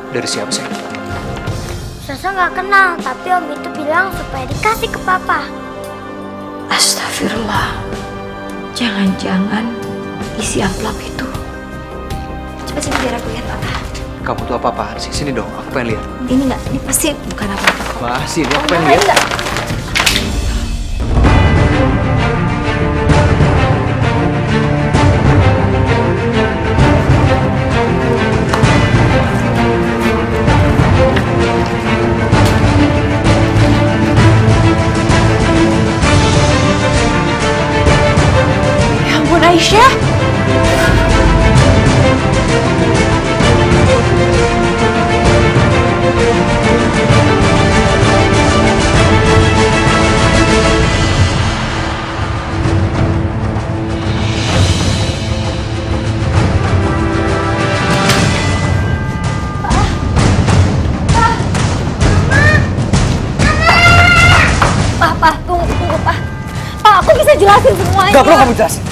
Dari siapa sih? Sasa nggak kenal, tapi om itu bilang supaya dikasih ke papa. Astagfirullah. Jangan-jangan isi amplop itu. Coba sini biar aku lihat apa. Kamu tuh apa-apaan sih? Sini dong, aku pengen lihat. Ini enggak, ini pasti bukan apa-apa kok. Wah, sini aku pengen lihat. Ya ampun Aisyah. semuanya. Gak perlu kamu jelasin.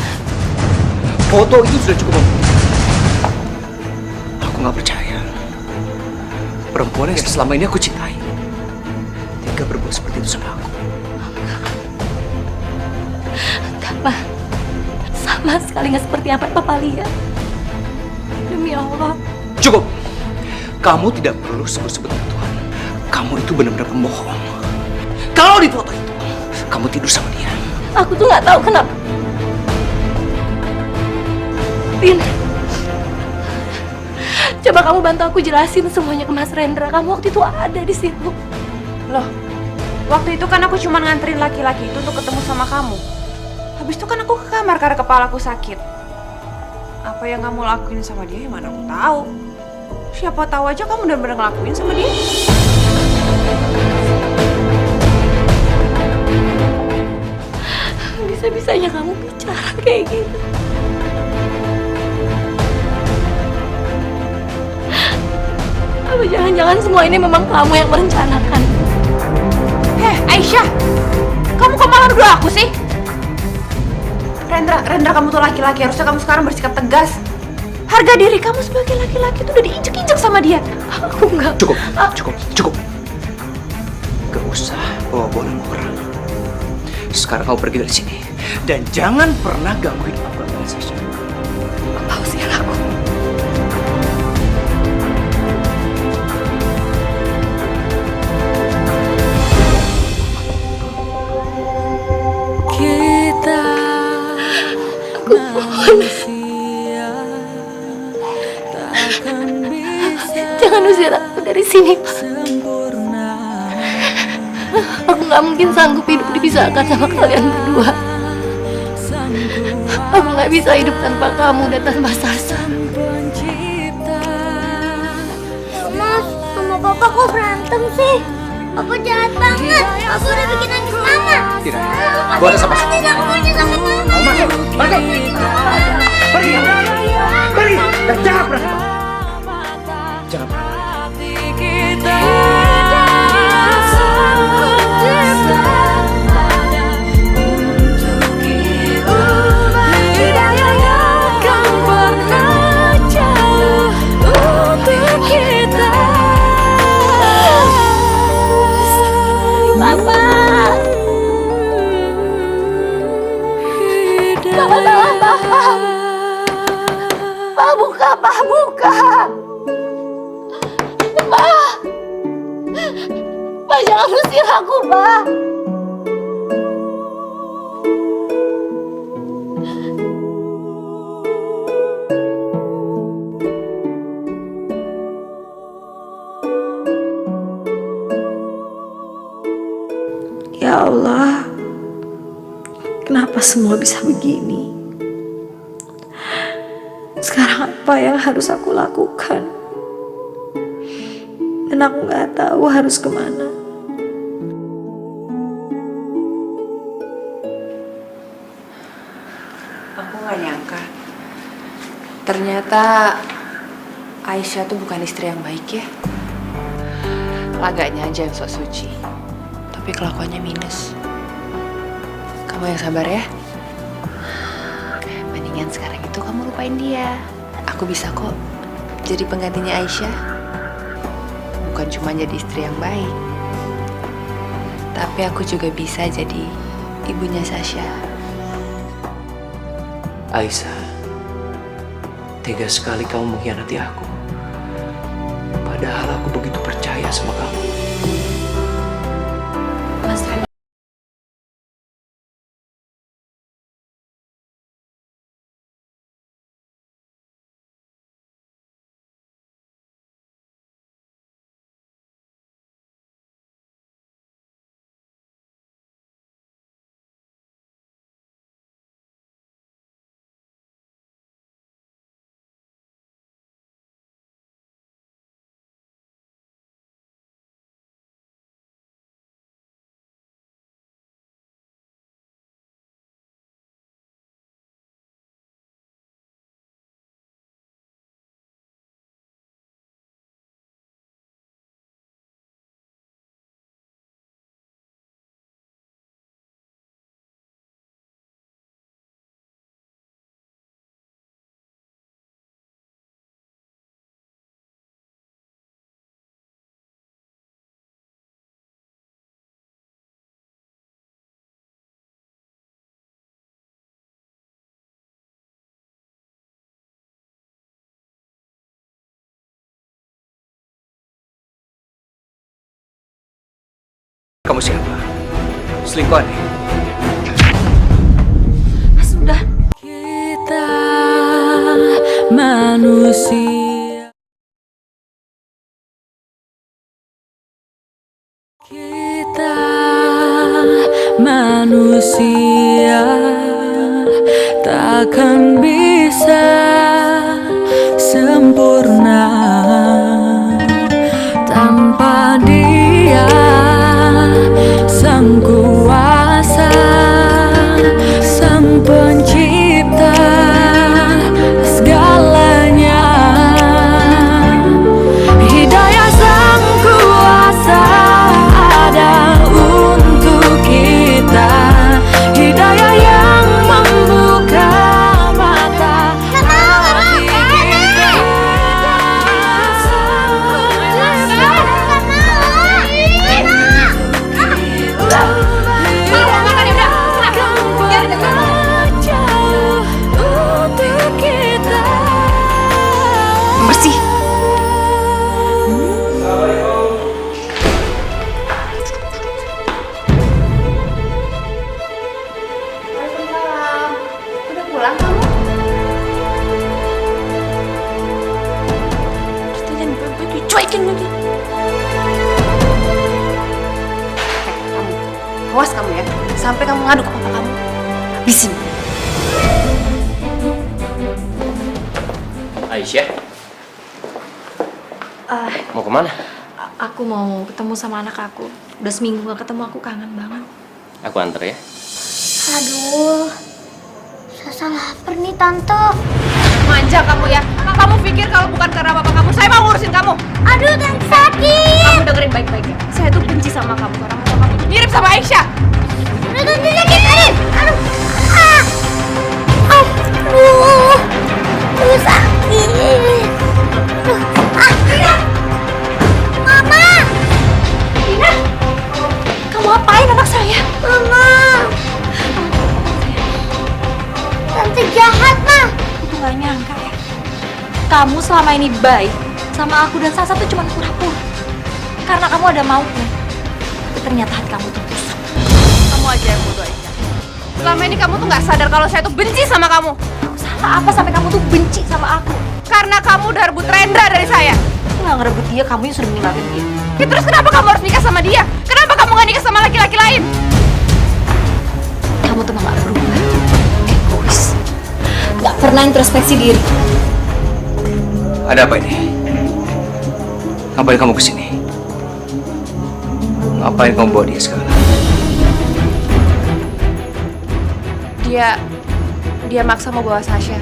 Foto itu sudah cukup membuktikan. Aku gak percaya. Perempuan yang selama ini aku cintai tega berbuat seperti itu sama aku. Enggak, Ma. Sama sekali nggak seperti apa yang Papa lihat. Demi Allah. Cukup. Kamu tidak perlu sebut-sebut Tuhan. Kamu itu benar-benar pembohong. Kalau di foto itu, kamu tidur sama dia. Aku tuh nggak tahu kenapa. Tin, coba kamu bantu aku jelasin semuanya ke Mas Rendra. Kamu waktu itu ada di situ. Loh, waktu itu kan aku cuma nganterin laki-laki itu untuk ketemu sama kamu. Habis itu kan aku ke kamar karena kepalaku sakit. Apa yang kamu lakuin sama dia, yang mana aku tahu. Siapa tahu aja kamu benar-benar ngelakuin sama dia. Bisa-bisanya kamu bicara kayak gitu. Apa jangan-jangan semua ini memang kamu yang merencanakan? Aisyah, kamu kok malah nuduh aku sih? Rendra, kamu tuh laki-laki, harusnya kamu sekarang bersikap tegas. Harga diri kamu sebagai laki-laki tuh udah diinjek-injek sama dia. Aku nggak. Cukup. Gak usah bawa-bawa nama orang. Sekarang kamu pergi dari sini. Dan jangan pernah gangguin aku lagi, Sasha. Apa usia aku? Kita manusia takkan bisa Jangan usir aku dari sini, Pak. sempurna. Aku nggak mungkin sanggup hidup dipisahkan sama kalian berdua. Aku nggak bisa hidup tanpa kamu dan tanpa Sasa. Mas, sama papa kok berantem sih? Papa jahat banget. Papa udah bikin nangis mama. Tidak. Gua ada sama. Tidak, aku maunya sama mama. Masuk. Pergi. Dan jangan pernah. Jangan pernah. Kita untuk itu hidayah akan pernah jauh untuk kita. Papa! Papa, Papa! Pak, buka, Pak, buka! Pak! Pak, jangan usir aku, Pak! Ya Allah, kenapa semua bisa begini? Sekarang apa yang harus aku lakukan? Dan aku gak tahu harus kemana. Aku gak nyangka. Ternyata Aisyah tuh bukan istri yang baik ya. Laganya aja yang sok suci, tapi kelakuannya minus. Kamu yang sabar ya. Mendingan sekarang itu kamu lupain dia. Aku bisa kok jadi penggantinya Aisyah. Bukan cuma jadi istri yang baik, tapi aku juga bisa jadi ibunya Sasha. Aisyah, tega sekali kamu mengkhianati aku. Padahal aku begitu percaya sama kamu. Mas Ren, Kamu siapa? Selingkuhan nih? Sudah. Kita manusia. Kita manusia takkan bisa sempurna tanpa Dia, Sang Kuasa, Sang Pencipta segalanya. Hidayah Sang Kuasa ada untuk kita, hidayah yang membuka mata hati kita. Jauh untuk kita. Bersih. Udah pulang kamu? Kita jangan dicuekin lagi. Kamu, awas kamu ya. Sampai kamu ngadu ke papa kamu. Habisin. Aisyah, mau kemana? Aku mau ketemu sama anak aku. Udah seminggu gak ketemu, aku kangen banget. Aku antar ya. Aduh, Sasa lapar nih tante. Manja kamu ya. Kamu pikir kalau bukan karena papa kamu, saya mau ngurusin kamu. Aduh, tante sakit. Kamu dengerin baik-baik ya. Saya tuh benci sama kamu karena papa kamu tuh mirip sama Aisyah. Aduh, tante sakit. Aduh, ah. Aduh, aduh sakit. Aduh, ah. Mama. Dina, kamu apain anak saya? Mama. Tante jahat, Ma. Aku tuh gak nyangka ya. Kamu selama ini baik sama aku dan Sasa tuh cuma pura-pura. Karena kamu ada maunya. Tapi ternyata hati kamu tuh busuk. Kamu aja yang bodoh Aisyah. Selama ini kamu tuh nggak sadar kalau saya tuh benci sama kamu. Aku salah apa sampai kamu tuh benci sama aku? Karena kamu udah rebut Rendra dari saya. Aku gak ngerebut dia, kamu yang sudah meninggalkan dia. Ya terus kenapa kamu harus nikah sama dia? Kenapa kamu gak nikah sama laki-laki lain? Kamu tuh gak berubah. Egois. Gak pernah introspeksi diri. Ada apa ini? Ngapain kamu kesini? Ngapain kamu bawa dia segala? Dia maksa mau bawa Sasha.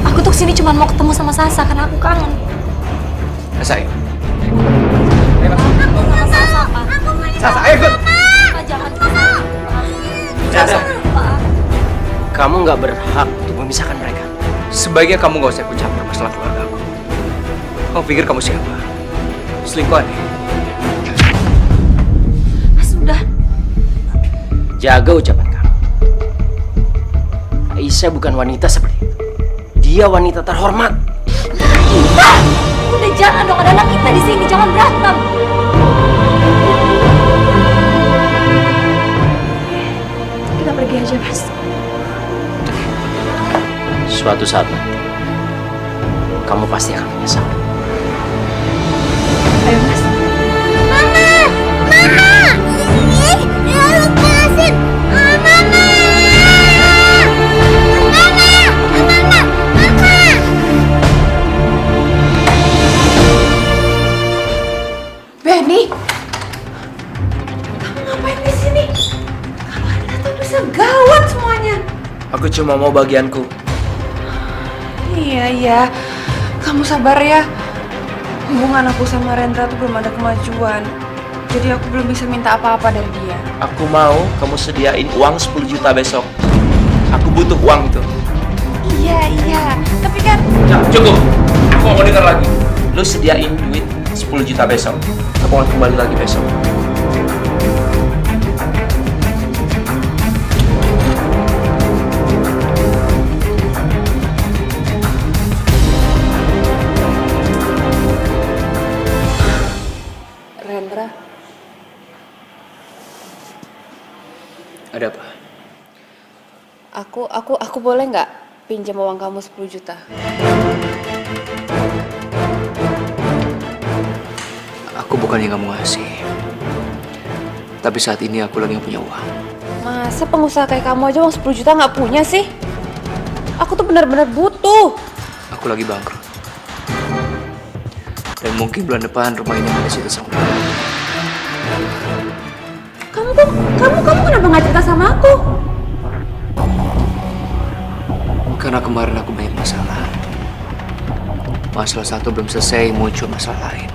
Aku tuh kesini cuma mau ketemu sama Sasa karena aku kangen. Sasa, ayo. Aku sama Sasa, Pak. Sasa, ayo ikut. Pak, jangan kesana. Sasa. Pak. Kamu nggak berhak untuk memisahkan mereka. Sebaiknya kamu gak usah ikut campur masalah keluarga aku. Kamu pikir kamu siapa? Selingkuhan nih? Sudah. Jaga ucapan kamu. Aisyah bukan wanita seperti itu. Dia wanita terhormat. Pak! Udah jangan dong, ada anak kita di sini, jangan berantem. Kita pergi aja, Mas. Suatu saat nanti, kamu pasti akan menyesal. Ayo, Mas. Mama! Mama! Ih, ya lepasin! Mama! Mama! Mama! Mama! Benny, kamu ngapain di sini? Kalau Anda tuh bisa gawat semuanya. Aku cuma mau bagianku. Iya. Kamu sabar ya. Hubungan aku sama Rendra tuh belum ada kemajuan. Jadi aku belum bisa minta apa-apa dari dia. Aku mau kamu sediain uang 10 juta besok. Aku butuh uang itu. Iya. Tapi kan Cukup. Aku mau dengar lagi. Lu sediain duit 10 juta besok. Aku akan kembali lagi besok. Aku boleh nggak pinjam uang kamu 10 juta? Aku bukannya nggak mau ngasih. Tapi saat ini aku lagi nggak punya uang. Masa pengusaha kayak kamu aja uang 10 juta nggak punya sih? Aku tuh benar-benar butuh. Aku lagi bangkrut. Dan mungkin bulan depan rumah ini akan disita sama orang. Kamu kenapa nggak cerita sama aku? Karena kemarin aku banyak masalah. Masalah satu belum selesai, muncul masalah lain.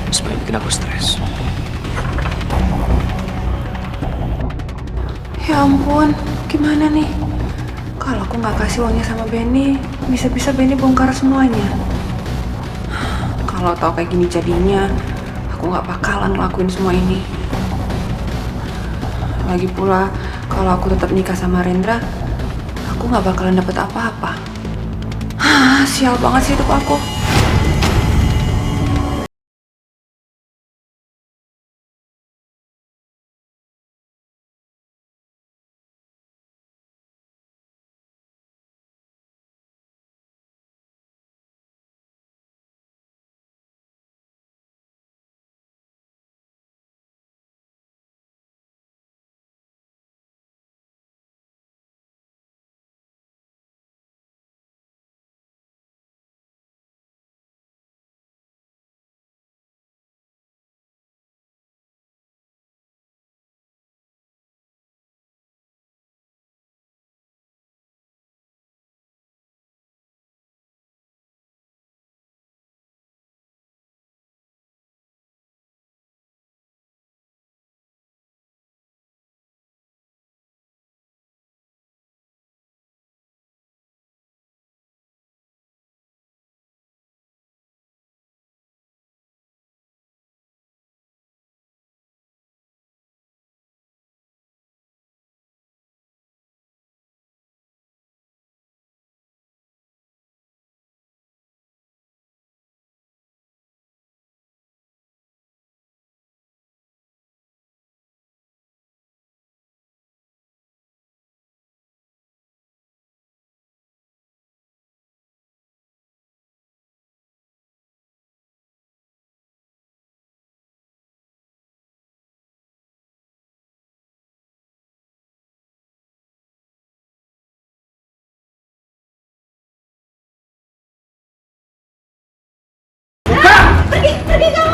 Semuanya bikin aku stres. Ya ampun, gimana nih? Kalau aku nggak kasih uangnya sama Benny, bisa-bisa Benny bongkar semuanya. Kalau tahu kayak gini jadinya, aku nggak bakalan ngelakuin semua ini. Lagi pula, kalau aku tetap nikah sama Rendra, aku nggak bakalan dapet apa-apa. Sial banget sih hidup aku.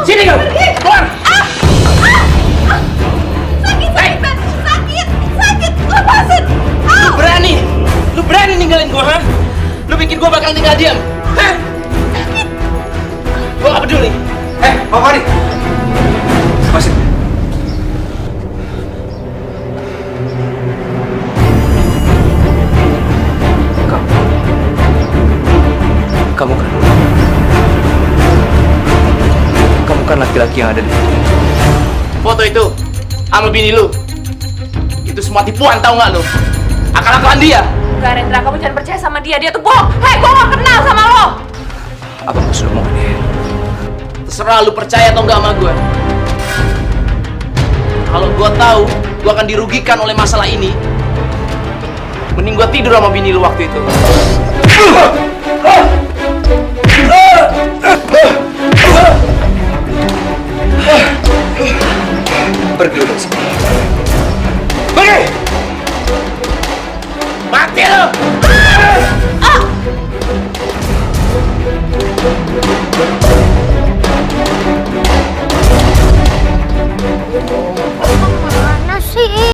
Sini kamu! Keluar! Sakit, lepasin! Lu berani ninggalin gua, ha? Lu pikir gua bakal tinggal diam? Hah? Gua gak peduli. Pak Fari! Lepasin. Kamu kan laki-laki yang ada di foto. Foto itu sama bini lu. Itu semua tipuan, tahu nggak lu? Akal-akalan dia. Enggak, Rendra, kamu jangan percaya sama dia. Dia tuh bohong. Hei, gue gak kenal sama lo. Apa maksud omongannya? Terserah lu percaya atau nggak sama gue. Kalau gue tahu gue akan dirugikan oleh masalah ini, mending gue tidur sama bini lu waktu itu. Pergi lu dari sini. Pergi! Mati lu! Mana sih?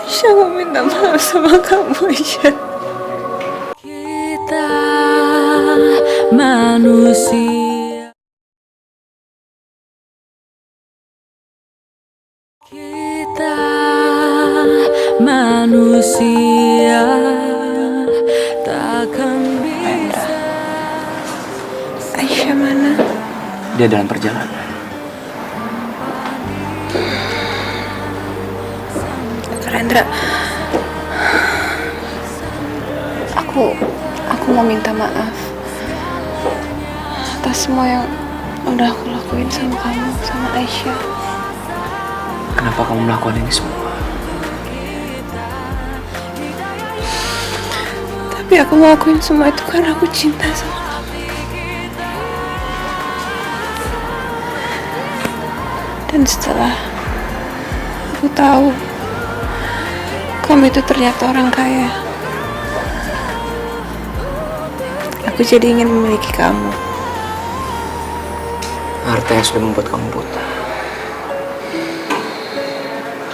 Aisyah mau minta maaf sama kamu, Aisyah. Kita manusia, kita manusia takkan bisa. Aisyah mana? Dia dalam perjalanan. Rendra, aku mau minta maaf atas semua yang udah aku lakuin sama kamu, sama Aisyah. Kenapa kamu melakukan ini semua? Tapi aku ngelakuin semua itu karena aku cinta sama kamu. Dan setelah aku tahu kamu itu ternyata orang kaya, aku jadi ingin memiliki kamu. Harta yang sudah membuat kamu buta.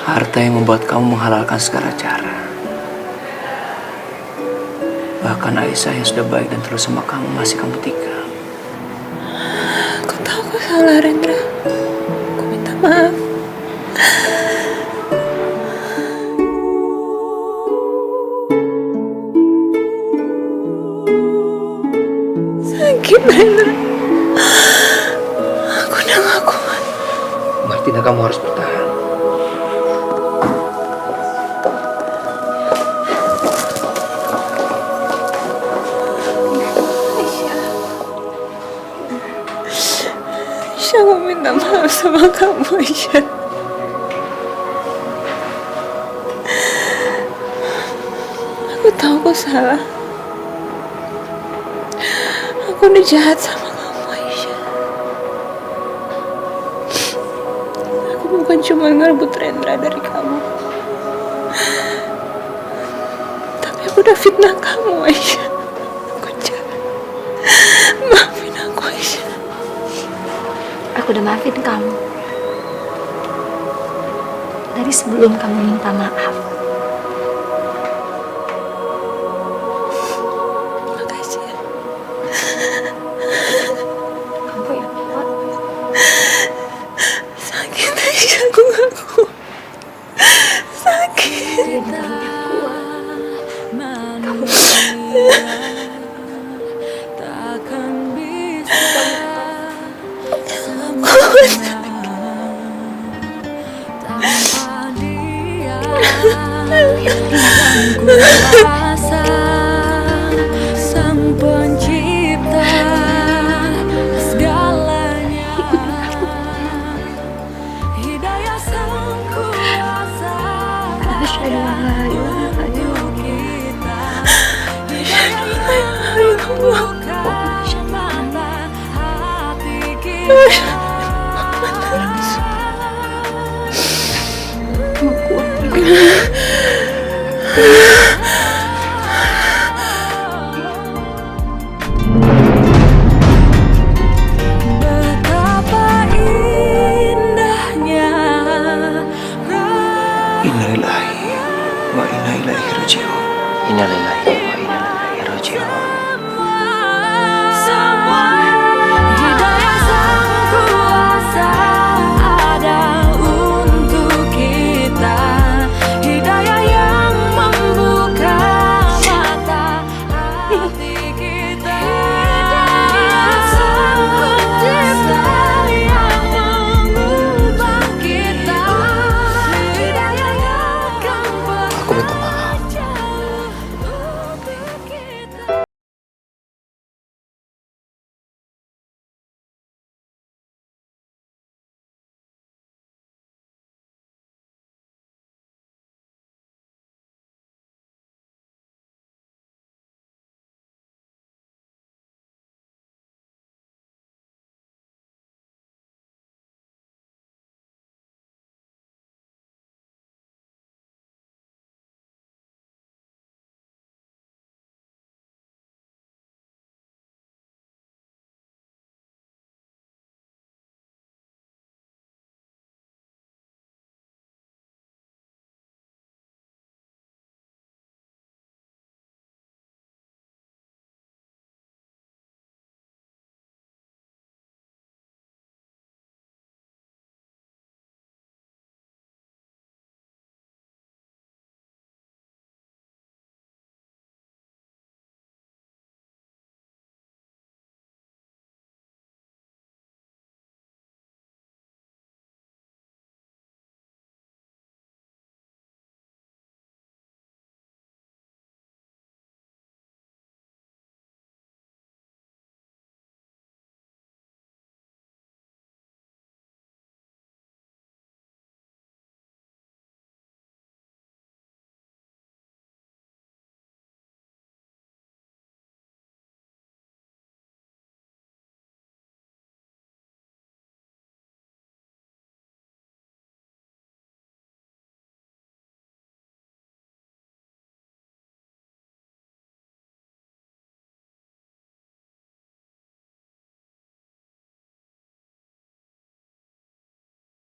Harta yang membuat kamu menghalalkan segala cara. Bahkan Aisyah yang sudah baik dan tulus sama kamu masih kamu tikam. Aku tahu aku salah, Rendra. Aku minta maaf. Sakit, Rendra. Aku udah gak kuat. Martina, kamu harus bertahan. Aisyah mau minta maaf sama kamu, Aisyah. Aku tahu aku salah. Aku udah jahat sama kamu, Aisyah. Aku bukan cuma ngerebut Rendra dari kamu, tapi aku udah fitnah kamu, Aisyah. Aku jahat. Maafin aku, Aisyah. Aku udah maafin kamu. Dari sebelum kamu minta maaf. Makasih ya. Kamu yang kuat. Sakit, Aisyah. Aku gak kuat. Sakit. Takkan bisa tanpa dia yang kuasa sang pencipta segalanya, hidayah sang kuasa untuk kita, hidayah yang